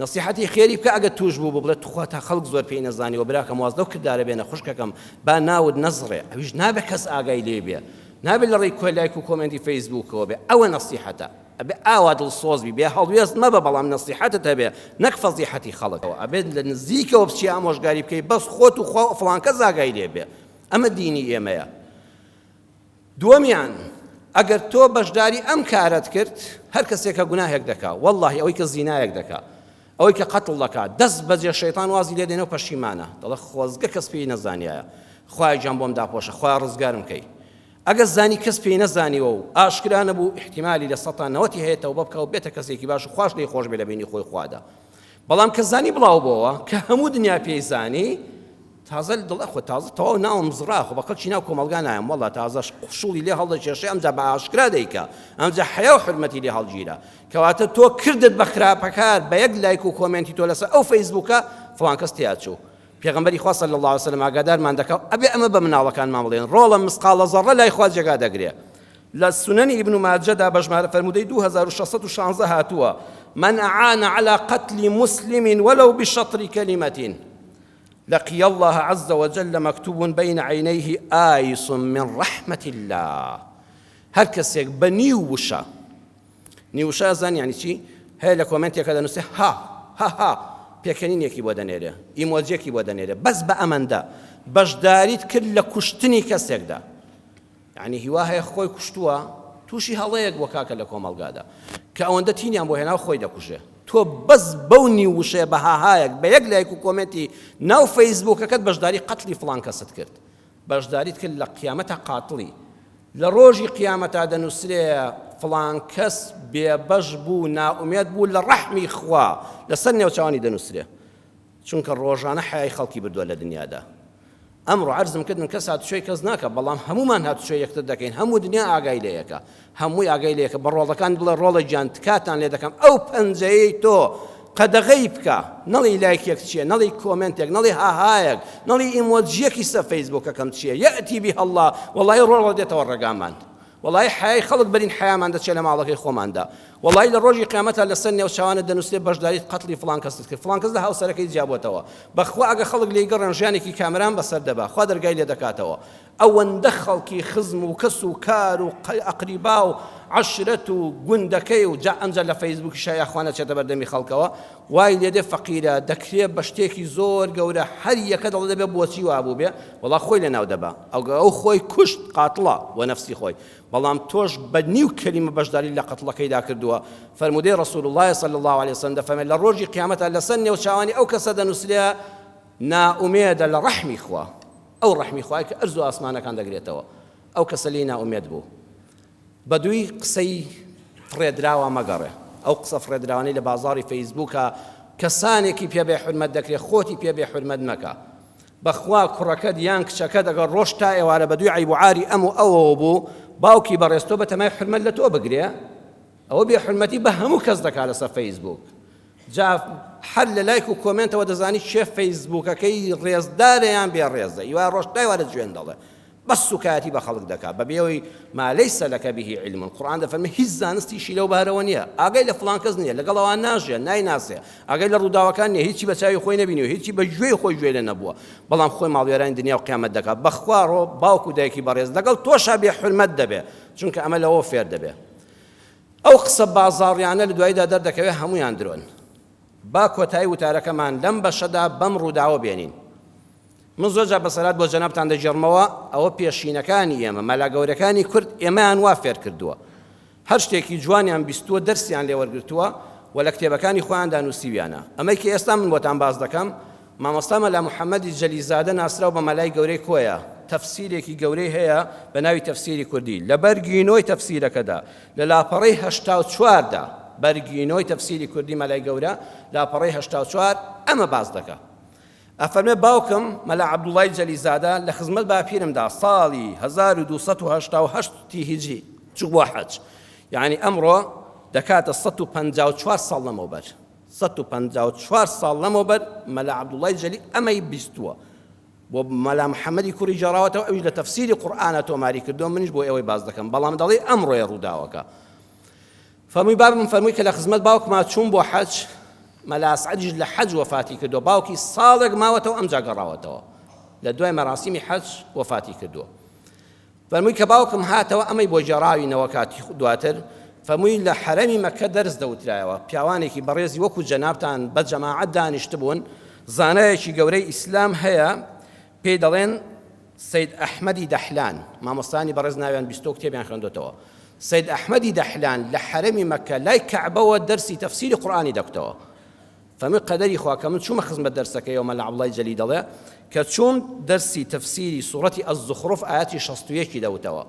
نەسیحەتی خێری بکە ئەگەر توش بوو بڵێ توخوا تا خەڵک زۆر پێی نەزانیوە براکەم واز لەو کردارە بێنە خوشکەکەم با ناود نەزڕێ ئەویش نابێ کەس ئاگای لێ بێ نابێت لە ڕێی کۆلایک و کۆمنتی فەیسبووکەوە بێ ئەوە نەسیحەتە ئەبێ ئاوا دڵسۆزبی بێ هەڵوێست مەبە بەڵام نەسیحەتت هەبێ نەک فەزیحەتی خەڵکەوە ئەبێت لە نزیکەوە بچی ئامۆژگاری بکەی بەس خۆت و خوا فڵان کەس ئاگای لێ بێ ئەمە دینی ئێمەیە دووەمیان ئەگەر تۆ بەشداری ئەم کارت کرد هەر کەسێکە گوناهێک دەکا وەڵڵاهی ئەوەی کە زینایەک دەکا ئەوەی کە قەتڵ دەکات دەست بەجێ شەیتان وازی لێ دێنەوە پەشیمانە دەڵێ خۆزگە کەس پێی نەزانیایە خوای گیان بۆم داپۆشە خوای ڕزگارم کەی ئەگەر زانی کەس پێی نەزانیوە و ئاشکرا نەبوو احتیمالی لە 190 هەیەتەوە بە بکە و بێتە کەسێکی باش و خوش لێی خۆش بێ لە بینی خۆی خوادا بەڵام کە زانی بڵاو بۆەوە کە هەموو دنیا پێی زانی تازە دڵە خۆ تازە تەواو ناوم زڕا خۆ بەقەڵ چی ناو کۆمەلگا نایم وەڵڵا تازە قوشوڵی لێ هەڵدەکێشێ ئەمجا بە ئاشکرا دەیکا ئەمجا حیا و حرمەتی لێ هەڵگیرە کەواتە تۆ کردت بە خراپەکار بە یەک لایک و کۆمنتی تۆ لەسەر ئەو فەیسبووکە فڵان کەس تیا چوو پێغەمبەری خوا صلی الله علیه و سلم ئاگادارمان دەکا ئەبێ ئەمە بە مناڵەکانمان بڵێن ڕۆڵە مسقالە زەڕە لای خوا جێگا دەگرێ لە سنەنی ئیبن ماجەدا بە ژمارە فەرموودەی 2616 هاتووە من أعان على قتل مسلم ولو بشطر كلمة لقي الله عز وجل مكتوب بين عينيه آيس من رحمة الله هر کەسێک بە نیوشە زان یعنی چی هەیە لە کۆمنتێکە دەنووسێ ها پێکەنینێکی بۆ دەنێرێ ئیمۆجیەکی بۆ دەنێرێ بەس بە ئەمەندە بەشداریت کرد لە کوشتنی کەسێکدا یعنی هیوا هەیە خۆی کوشتووە تووشی هەڵەیەک بۆ کاکە لە کۆمەلگادا کە ئەوەندە تینیان بۆ هێنا خۆی دەکوژێ تۆ بەس بەو نیوشەیە بە هاهایەک بە یەک لایک و کۆمنتی ناو فەیسبووکەکەت بەشداری قەتلی فڵان کەست کرد بەشداریت کرد لە قیامەتە قاتڵی لە ڕۆژی قیامەتا دەنووسرێ فڵان کەس بێبەش بوو ناومێت بوو لە ڕەحمی خوا لەسەر نێوچوانی دەنووسرێ چونکە ڕۆژانە حیای خەڵکی بردووە لە دنیادا ئەمڕۆ عەرزم کردن کەس هاتوچۆی کەس ناکە بەڵام هەمومان هاتوچۆی یەکتر دەکەین هەموو دنیا ئاگای لێیەکە هەمووی ئاگای لێیەکە بە ڕۆڵەکان بڵێ ڕۆڵە گیان تکاتان لێ دەکەم ئەو پەنجەیەی تۆ قەدەغەی بکە نەڵی لایکێک چییە نەڵی کۆمنتێک نەڵی هاهایەک نەڵی ئیمۆجیەکی سە فەیسبووکەکەم چییە یەئتی بیها الله وەڵڵاهی ڕۆڵە دێتەوە ڕێگامان وەڵڵاهی حیای خەڵک بەرین حیامان دەچێت لە ماڵەکەی خۆماندا وەڵڵاهی لە ڕۆژی قیامەتە لەسەر نێوچوانت دەنووسێ بەشداریت قەتلی فڵان کەست کرد فڵان کەس لە هاوسەرەکەی جیابوتەوە بەخوا ئەگە خەڵک لێی گەڕێن ژیانێکی کامران بەسەر دەبا خوا دەرگای لێ دەکاتەوە ئەوەندە خەڵکی خزم و کەس و کار و ئەقریبا و عشرەت و گوندەکەی و جا ئەمجا لە فەیسبووکی شایەخوانە چێتە بەردەمی خەڵکەوە وای لێدێ فەقیرە دەکرێت بە شتێکی زۆر گەورە هەر یەکە دەڵێ دەبێ بۆچی وابوو بێ وەڵا خۆی لە ناو دەبا ئەو خۆی کوشت قاتڵە وە نەفسی خۆی بەڵام تۆش بە نیو کەلیمە بەشداری لە قەتڵەکەیدا کردووە فەرمودەی ڕەسوول الله صلی الله عليه وسلم دەفەرمێت لە ڕۆژی قیامەتە لەسەر نێوچاوانی ئەو کەسە دەنووسرێ ناومێدە لە ڕەحمی خوا ئەو ڕەحمی خوای کە ئەرز و ئاسمانەکان دەگرێتەوە ئەو کەسە لێی ناومێد بوو بە دووی قسەی فڕێدراوە مەگەڕێ ئەو قسە فڕێدراوانەی لە بازاڕی فەیسبووکە کەسانێکی پێ بێ حورمەت دەکرێت خۆتی پێ بێ حورمەت مەکە بەخوا کوڕەکەت یان کچەکەت ئەگەر ڕۆژ تا ئێوارە بە دوی عیب و عاری ئەم و ئەوەوە بوو باوکی بەڕێستۆ بە تەمای حرمەت لە تۆ بگرێ ئەوە بێ حرمەتی بە هەموو کەس دەکات لەسەر فەیسبوک جا هەر لە لایک و کۆمنتەوە دەزانی چێ فەیسبوکەکەی ڕێزدارە یان بێ ڕێزە ئیوا ڕۆژ تای وارە جوێن دەڵێ بەس سوکایەتی بە خەڵک دەکات بەبێەوەی ما لەیسە لەکە بهی علم قورئان دەفەرمێ هیچ زانستیشی لەو بارەوە نییە ئاگای لە فڵان کەس نییە لەگەڵ ئەوان ناژێ نایناسێ ئاگای لە ڕووداوەکان نییە هیچی بە چاوی خۆی نەبینی و هیچی بە گوێی خۆی گوێ لێ نەبووە بەڵام خۆی ماڵوێرانی دنیا و قیامەت دەکات بەخوا ڕۆ باوک و دایکی بەڕێز لەگەڵ تۆشا بێ حرمەت دەبێ چونکە ئەمە لەوە فێر دەبێ ئەو قسە بازاڕیانە لە دواییدا دەردەکەوێت هەمویان درۆن با کۆتایی وتارەکەمان لەم بەشەدا بەم ڕووداوە بێنین من زۆرجار بەسەرات بۆ جەنابتان دەجێڕمەوە ئەوە پێشینەکانی ئێمە مەلا گەورەکانی کورد ئێمەیان وا فێر کردووە هەر شتێکی جوانیان بیستووە دەرسیان لێ وەرگرتووە و لە کتێبەکانی خۆیان دانووسیویانە ئەمەی کە ئێستا من بۆتان باز دەکەم مامۆستا مەلا محەممەدی جەلیزادە ناسراو بە مەلای گەورەی کۆیە تەفسیرێکی گەورەی هەیە بە ناوی تەفسیری کوردی لە بەرگینۆی تەفسیرەکەدا لە لاپەڕەی 84دا بەرگینۆی تەفسیری کوردی مەلای گەورە لاپەڕەی 84 ئەمە باز دەکە ئەفەرمێ باوکم مەلا عەبدوڵای جەلیزادە لە خزمەت باپیرمدا ساڵی 1288 هیجری چوو بۆ حەج یعنی ئەمڕۆ دەکاتە 154 ساڵ لەمەوبەر 154 ساڵ لەمەوبەر مەلا عەبدوڵای جەلی ئەمەی بیستووە بۆ مەلا محەممەدی کوڕی جێڕاوەتەوە ئەویش لە تەفسیری قورئانە تۆماری کردووە منیش بۆ ئێوەی باز دەکەم بەڵام دەڵێ ئەمڕۆیە ڕووداوەکە فەرمووی بابم فەرمووی کە لە خزمەت باوکما چوون بۆ حەج مەلا ئەسعەدیش لە حەج وەفاتی کردووە باوکی ساڵێک ماوەتەوە ئەمجا گەڕاوەتەوە لە دوای مەراسیمی حەج وەفاتی کردووە فەرمووی کە باوکم هاتەوە ئەمەی بۆ جێڕاوینەوە کاتی دواتر فەرمووی لە حەرەمی مەککە دەرس دەوترایەوە پیاوانێکی بەڕێزی وەکو جەنابتان بە جەماعەت دانیشت بوون زانایەکی گەورەی ئیسلام هەیە پێی دەڵێن سەید ئەحمەدی دەحلان مامۆستانی بەڕێز ناویان بیستۆ کتێبیان خوێندوتەوە سەید ئەحمەدی دەحلان لە حەرەمی مەککە لای کەعبەوە دەرسی تەفسیری قورئانی دەکتەوە فەرمووی قەدەری خوا کە من چوومە خزمەت دەرسەکەیەوە مەلا عەبدوڵای جەلی دەڵێ کە چوون دەرسی تەفسیری سوورەتی ئەززوخرف ئاەتی 61 دەوتەوە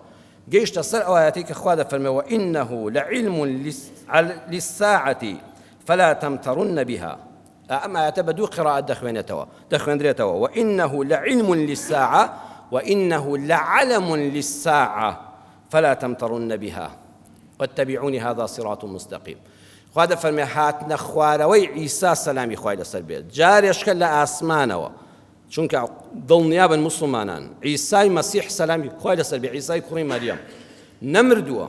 گەیشتە سەر ئەو ئاەتەی کە خوا دەفەرمێ وإنه لعلم للساعة فلا تمترن بها ئەم ئاەتە بە دوو قراءەت دەخوێندرێتەوە وإنه لعلم للساعة وإنه لعلم للساعة فلا تمترن بها واتبعوني هذا صراط مستقيم خوا دەفەرمێ هاتنە خوارەوەی عیسا سەلامی خوای لەسەر بێت جارێشکە لە ئاسمانەوە چونکە دڵنیابن مسلمانان عیسای مەسیح سەلامی خوای لەسەر بێت عیسای کوڕی مەریەم نەمردووە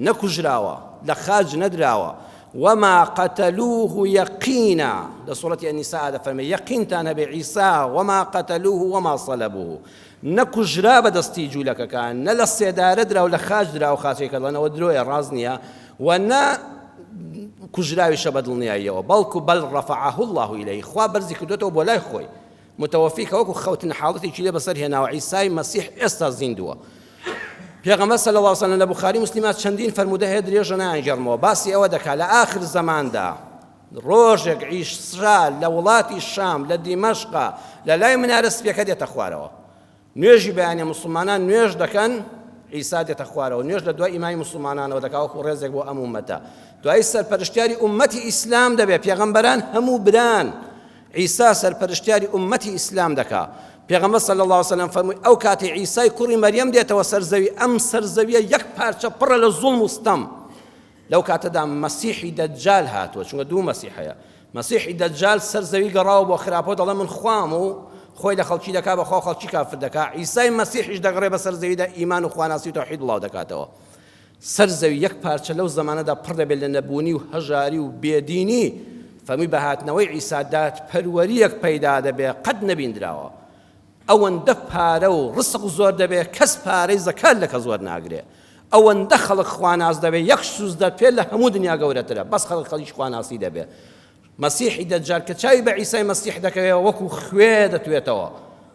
نەکوژراوە لە خاج نەدراوە وما قتلوه يقينا لسورة النساء دەفەرمێ یەقینتان هەبێ عیسا وما قتلوه وما صلبوه نەکوژرا بەدەستی جوولەکەکان نە لە سێدارە درا و لە خاج درا و خاچێکە لەنەوە درۆیە ڕاز نییە و نە کوژراویشە بە دڵنیاییەوە بەڵکو بەل ڕەفەعەه الله إليه خوا بەرزی کردوێتەوە بۆ لای خۆی متەوەفی کە وەکو خەوتن حاڵەتێکی لێ بەسەر هێناوە عیسای مەسیح ئێستا زیندووە پێغەمبەر صلی الله علیه و سلم لە بوخاری مسلمات چەندین فەرموودە هەیە درێژە نایانگەڕمەوە باسی ئەوە دەکات لە ئاخر زەماندا ڕۆژێک عیسا لە وڵاتی شام لە دیمەشقا لە لای منارە سپیەکە دێتە خوارەوە نوێژی بەیانێ مسلمانان نوێژ دەکەن عیسا دێتە خوارەوە نوێژ لە دوای ئیمامی مسلمانانەوە دەکات وەکو ڕێزێک بۆ ئەم ئومەتە دوای سەرپەرشتیاری ئومەتی ئیسلام دەبێت پێغەمبەران هەموو بران عیسا سەرپەرشتیاری ئومەتی ئیسلام دەکات پێغەمبەر صلی الله علیه و سلم فەرمووی ئەو کاتێ عیسای کوڕی مەریەم دێتەوە سەرزەوی ئەم سەرزەویە یەک پارچە پڕە لە زوڵم و ستەم لەو کاتەدا مەسیحی دەجال هاتووە چونکە دوو مەسیح هەیە مەسیحی دەجال سەرزەوی گەڕاوە بۆ خراپۆ دەڵێ من خوام و خۆی لە خەڵکی دەکات بەخوا خەڵکی کافر دەکات عیسای مەسیحیش دەگەڕێ بە سەرزەویدا ئیمان و خواناسی و تەوحید بڵاو دەکاتەوە سەرزەوی یەک پارچە لەو زەمانەدا پڕ دەبێت لە نەبوونی و هەژاری و بێدینی فەرمووی بە هاتنەوەی عیسا دادپەروەریەک پەیدا دەبێت قەت نەبیندراوە ئەوەندە پارە و ڕسق زۆر دەبێت کەس پارەی زەکات لەکە زۆر ناگرێ ئەوەندە خەڵک خواناس دەبێت یەک سوز دەپێت لە هەموو دنیا گەورەترە بەس خەڵکیش خواناسی دەبێت مەسیحی دەجال کە چاوی بە عیسای مەسیح دەکەوێت وەکو خوێ دەتوێتەوە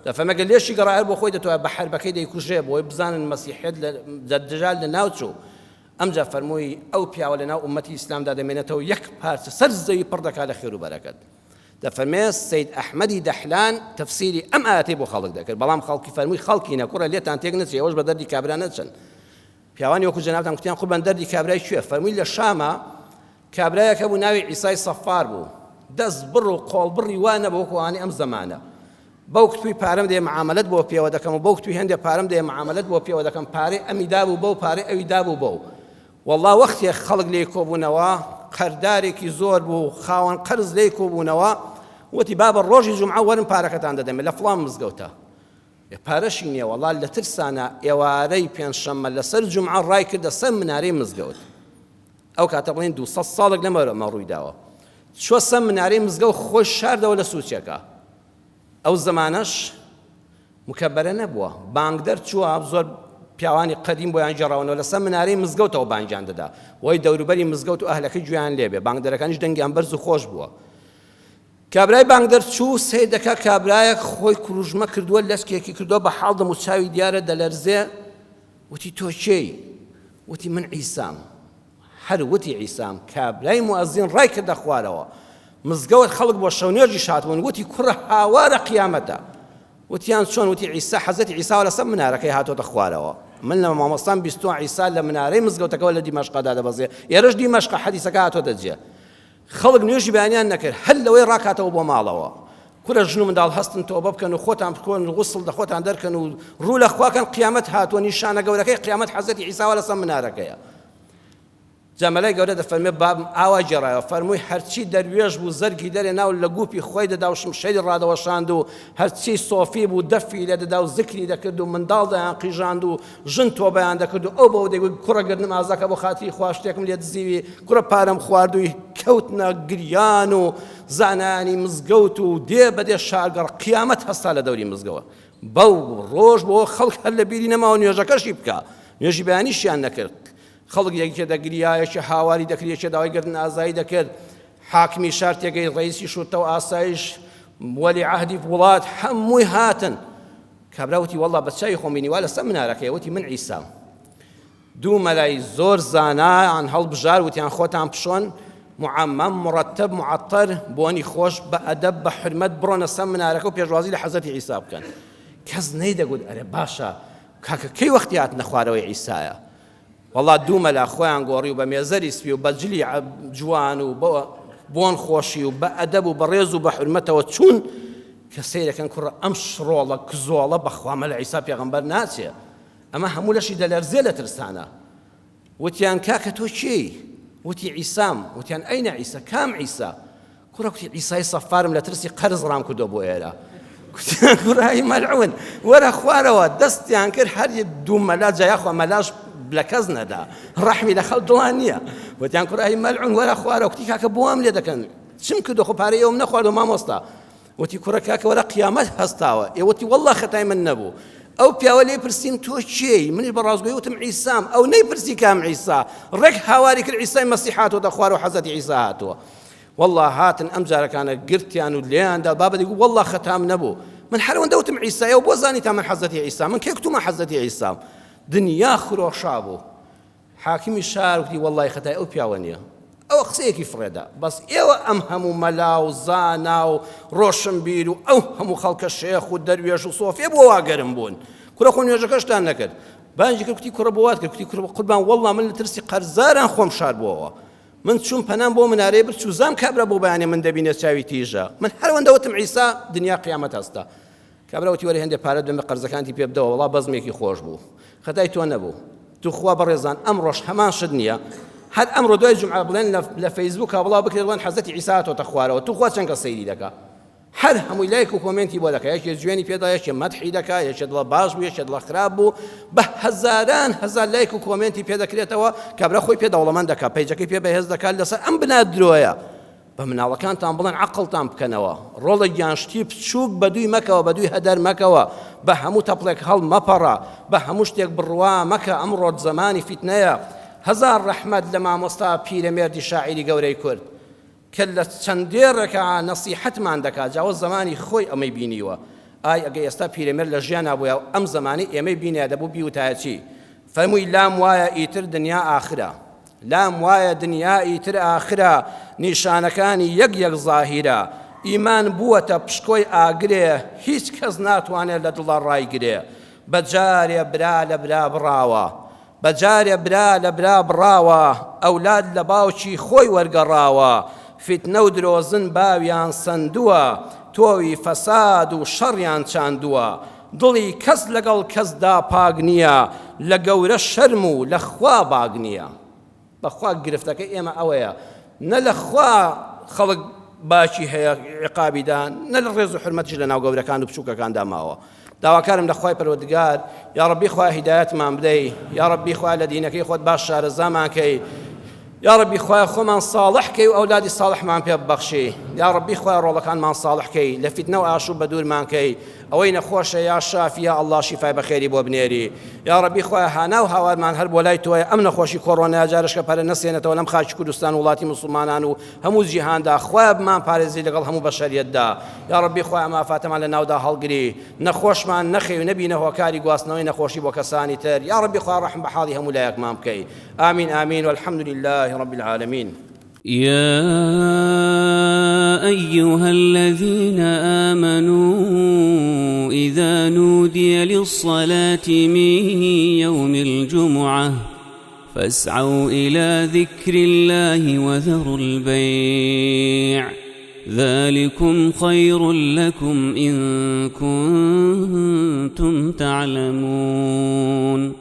دەفەرمێ لێشی گەڕایەر بۆ خۆی دەتوێت بە حربەکەی دەیکوژێ بۆی بزانن مەسیحیەت دەجال لە ناوچوو ئەمجا فەرمووی ئەو پیاوە لە ناو ئومەتی ئیسلامدا دەمێنێتەوە یەک پارچە سەرزەوی پڕ دەکات لە خێر و بەرەکەت دەفەرمێ سەید ئەحمەدی دەحلان تەفسیری ئەم ئاەتەی بۆ خەڵک دەکرد بەڵام خەڵکی فەرمووی خەڵکی نەکوڕە لێتان تێک نەچێ ئەوەش بە دەردی کابرا نەچن پیاوانی وەکو جەنابتان کوتیان قوربان دەردی کابرای کوێ فەرمووی لە شامە کابرایەکە بوو ناوی عیسای سەفار بوو دەست بڕ و قۆڵ بڕی وا نەبوو وەکو ئەم زەمانە بەو کتوی پارەم دێ معاملەت بۆ پێوە دەکەم و بەو کتوی هەندێک پارەم دێ معاملەت بۆ پێوە دەکەم پارەی ئەمی دابوو بەو پارەی ئەوی دابوو بەو والله وەختێک خەڵک لێ کۆبوونەوە قەردارێکی زۆر بوو خاوەن قەرز لێ کۆبوونەوە وتی با بە ڕۆژی جومعە وەرن پارەکەتان دەدەمێت لە فڵان مزگەوتە پارەشی نییە والله لە ترسانە ئێوارەی پێنجشەممە لەسەر جومعە ڕای کردە سەر منارەی مزگەوت ئەو کاتە بڵێن 200 ساڵێک لەمەرەمە ڕووی داوە چوە سەر منارەی مزگەوت خۆی شاردەوە لە سوچێکە ئەو زمانەش مکەبەرە نەبووە بانگدەر چووە زۆر پیاوانی قەدیم بۆیان جێڕاونەوە لەسەر منارەی مزگەوتەوە بانگیان دەدا وای دەوروبەری مزگەوت و ئەهلەکەی گوێیان لێبێ بانگدەرەکانیش دەنگیان بەرز و خۆش بووە کابرای بانگدەر چوو سیر دەکا کابرایەک خۆی کوروژمە کردووە لەسکێکی کردووە بە حاڵ دەم و چاوی دیارە دەلەرزێ وتی تۆ کێی وتی من عیسام هەر وتی عیسام کابرای موەزین ڕای کردە خوارەوە مزگەوت خەڵک بۆ شەونێژی شاتبوون وتی کوڕە هاوارە قیامەتە وتیان چۆن وتی عیسا حەزەتی عیسا لەسەر منارەکەی هاتۆتە خوارەوە من لە مامۆستان بیستووە عیسا لە منارەی مزگەوتەکەەوە لە دیمەشقدا دەبەزێ ئێرەش دیمەشق حەدیسەکە هاتۆ دەجێ خەڵک نوێژی بەیانیان نەکرد هەر لەوەی ڕاکاتەوە بۆ ماڵەوە کورە ژن و منداڵ هەستن تۆبە بکەن و خۆتان بکۆن غوسڵ دە خۆتان دەرکەن و ڕوو لە خواکەن قیامەت هاتووە نیشانە گەورەکەی قیامەت حەزەتی عیساوە لەسەر منارەکەیە جامەلای گەورە دەفەرمێ باب ئاوا جێڕایەوە فەرمووی هەرچی دەروێش بوو زەرگی دەرێ ناو لە گوپی خۆی دەدا و شمشێری ڕادەوەشاند و هەرچی سۆفی بوو دەفی لێ دەدا و زکری دەکرد و منداڵ دەیان قیژاند و ژن تۆبەیان دەکرد و ئەو بەوە دەیگوت کوڕە گرنم ئازاکە بۆ خاتری خوا شتێکم لێ دزیوی کوڕە پارەم خواردووی کەوتنە گریان و زانانی مزگەوت و دێ بەدێ شاگەڕ قیامەت هەستا لە دەوری مزگەوە بەو ڕۆژ بۆ خەڵک هەر لە بیری نەماوە نوێژەکەشی بکە نوێژی بەیانیشیان نەکرد خەڵک یەکێ دەگریایەکی هاواری دەکرد یەکێ داوای گردن ئازایی دەکرد حاکمی شار تێگەی ڕئیسی شورتە و ئاسایش وەلی عەهدی وڵات هەمووی هاتن کابراوتی وەڵڵا بە چاوی خۆم بینی وا لەسەر منارەکەی وتی من عیسام دوو مەلای زۆر زانایان هەڵبژار وتیان خۆتان پشۆن معەممەم مڕەتەب معەتەر بۆنی خۆش بە ئەدەب بە حرمەت بڕۆنە سەر منارەکە و پێشوازی لە حەزەتی عیسا بکەن کەس نەیدەگوت ئەرێ باشە کاکە کەی وەختی هاتنە خوارەوەی عیسایە والله دوو مەلا خۆیان گۆڕی و بە مێزەری سپی و بە جلی جوان و بۆن خۆشی و بە ئەدەب و بە ڕێز و بە حرمەتەوە چوون کە سەیرەکەن کوڕە ئەم شڕۆڵە کزۆڵە بەخوامە لە عیسا پێغەمبەر ناچێ ئەمە هەموو لەشی دەلەرزێ لە ترسانە وتیان کاکە تۆ چی وتی عیسام وتیان ئەینە عیسا کام عیسا کوڕە وتی عیسای سەفارم لە ترسی قەرز ڕام کردو بۆ ئێرە کوتیان کوڕای مەلعون وەرە خوارەوە دەستیان کرد هەر دوو مەلا جایاخوا مەلاش لە کەس نەدا ڕەحمی لە خەڵک دڵان نییە وتیان کوڕای مەلعون وەرە خوارە وتی کاکە بۆ ئەم لێ دەکەن چم کردو خۆ پارەی ئەوم نەخواردو مامۆستا وتی کوڕە کاکە وەرە قیامەت هەستاوە ئێوەتی وەڵڵا خەتای من نەبوو ئەو پیاوە لێ پرسیم تۆ چێی منیش بە ڕاستگۆیی وتم عیسام ئەو نەیپرسی کام عیسا ڕێک هاواری کرد عیسای مەسیح هاتۆ دەخوار و حەزەتی عیسا هاتووە والله هاتن ئەم جارەکانە گرتیان و لێیاندا بابە دەیگو والله خەتام نەبوو من هەروەندە وتم عیسایە و بۆ زانی تا من حەزەتی عیسا من کێ کتومە حەزەتی عیسام دنیا خرۆشا بوو حاکمی شار وتی والله خەتای ئەو پیاوە نییە ئەوە قسەیەکی فڕێدا بەس ئێوە ئەم هەموو مەلا و زانا و ڕۆشنبیر و ئەو هەموو خەڵکە شێخ و دەروێش و سۆفێ بۆ واگەرم بوون کوڕە خۆ نوێژەکەشتان نەکرد بانجی کرد کوتی کوڕە بۆ وات کرد کوتی کوڕە قوربان والله من لە ترسی قەرزاران خۆم شار بووەوە من چوون پەنام بۆ منارەیە برد چوزام کابرا بۆ بەیانێ من دەبینێت چاوی تیژە من هەروەندە وتم عیسا دنیا قیامەت هەستا کابرا وتی وەرە هێندێک پارەت بێمە قەرزەکانتی پێ بدەوە وەڵا بەزمێکی خۆش بوو خەتای تۆ نەبوو تو خوا بەڕێزان ئەمڕۆژ هەمان شت نییە هەر ئەمڕۆ دوای جومعە بڵێن لە فەیسبووکە بڵاو بکرێت بڵێن حەزەتی عیسا هاتۆتە خوارەوە تو خوا چەند کەس سەیری دەکا هەر هەمووی لایک و کۆمنتی بۆ دەکا یەکێ جوێنی پێدا یەکێ مەدحی دەکا یەکێ دڵە باش بوو یەکێ دڵە خراپ بوو بە هەزاران هەزار لایک و کۆمنتی پێ دەکرێتەوە کابرا خۆی پێ دەوڵەمەند دەکا پەیجەکەی پێ بەهێز دەکات لەسەر ئەم بنا درۆیە بە مناڵەکانتان بڵێن عەقڵتان بکەنەوە ڕۆڵێک یانشتی بچووک بەدووی مەکەوە بەدووی هەدەر مەکەوە بە هەموو تەپڵێک هەڵ مەپەڕە بە هەموو شتێک بڕوا مەکە ئەمڕۆ زەمانی فیتنەیە هەزار ڕەحمەت لە مامۆستا پیرەمێردی شاعیری گەورەی کورد کە لە چەندێڕێکە نەسیحەتمان دەکات جاوە زەمانی خۆی ئەمەی بینیوە ئای ئەگەر ئێستا پیرەمێرد لە ژیان نابووە و ئەم زەمانی ئێمەی بینێ دەبوو بیوتایە چی فەرمووی لام وایە ئیتر دنیا ئاخرە لام وایە دنیا ئیتر ئاخرە نیشانەکانی یەک زاهیرە ئیمان بووەتە پشکۆی ئاگرێ هیچ کەس ناتوانێت لە دڵە ڕایگرێ بەجارێ برا لە برا بڕاوە بەجارێ برا لە برا بڕاوە ئەولاد لە باوکی خۆی وەرگەڕاوە فتنە و درۆزن باویان سندووە تۆوی فەساد و شەڕیان چاندووە دڵی کەس لەگەڵ کەسدا پاک نییە لە گەورە شەرم و لە خوا باگ نییە بەخوا گرفتەکە ئێمە ئەوەیە نە لە خوا خەڵک باچی هەیە عقابیدان نە لە ڕێز و حرمەتیش لە ناو گەورەکان و بچووکەکاندا ماوە داواکارم لە خوای پەروەردگار یا ڕەبی خوا هیدایەتمان بدەی یا ڕەبی خوا لە دینەکەی خۆت باش شارەزامان کەی یا ڕەبی خوای خۆمان ساڵح کەی و ئەولادی ساڵحمان پێ ببەخشی یا ڕەبی خوای ڕۆڵەکانمان ساڵح کەی لە فیتنە و ئاشوب بە دوورمان کەی ئەوەی نەخۆشە یا شافی یا ئەڵڵا شیفای بەخێری بۆ بنێری یا ڕەبی خوای هانا و هاوارمان هەر بۆ لای تۆیە ئەم نەخۆشی کۆڕۆنا جارشکە پەرە نەسێنێتەوە لەم خاکی کوردستان وڵاتی موسڵمانان و هەموو جیهاندا خوای بمان پارێزی لەگەڵ هەموو بەشەریەتدا یا ڕەبی خوای ئەم ئافاتەمان لە ناودا هەڵگری نەخۆشمان نەخێ و نەبینە هۆکاری گواستنەوەی نەخۆشی بۆ کەسانی تر یا ڕەبی خوای ڕەحم بە حاڵی هەموو لایەکمان بکەی آمین آمین والحمد لله رب العالمين يا أيها الذين آمنوا إذا نودي للصلاة من يوم الجمعة فاسعوا إلى ذكر الله وذروا البيع ذلكم خير لكم إن كنتم تعلمون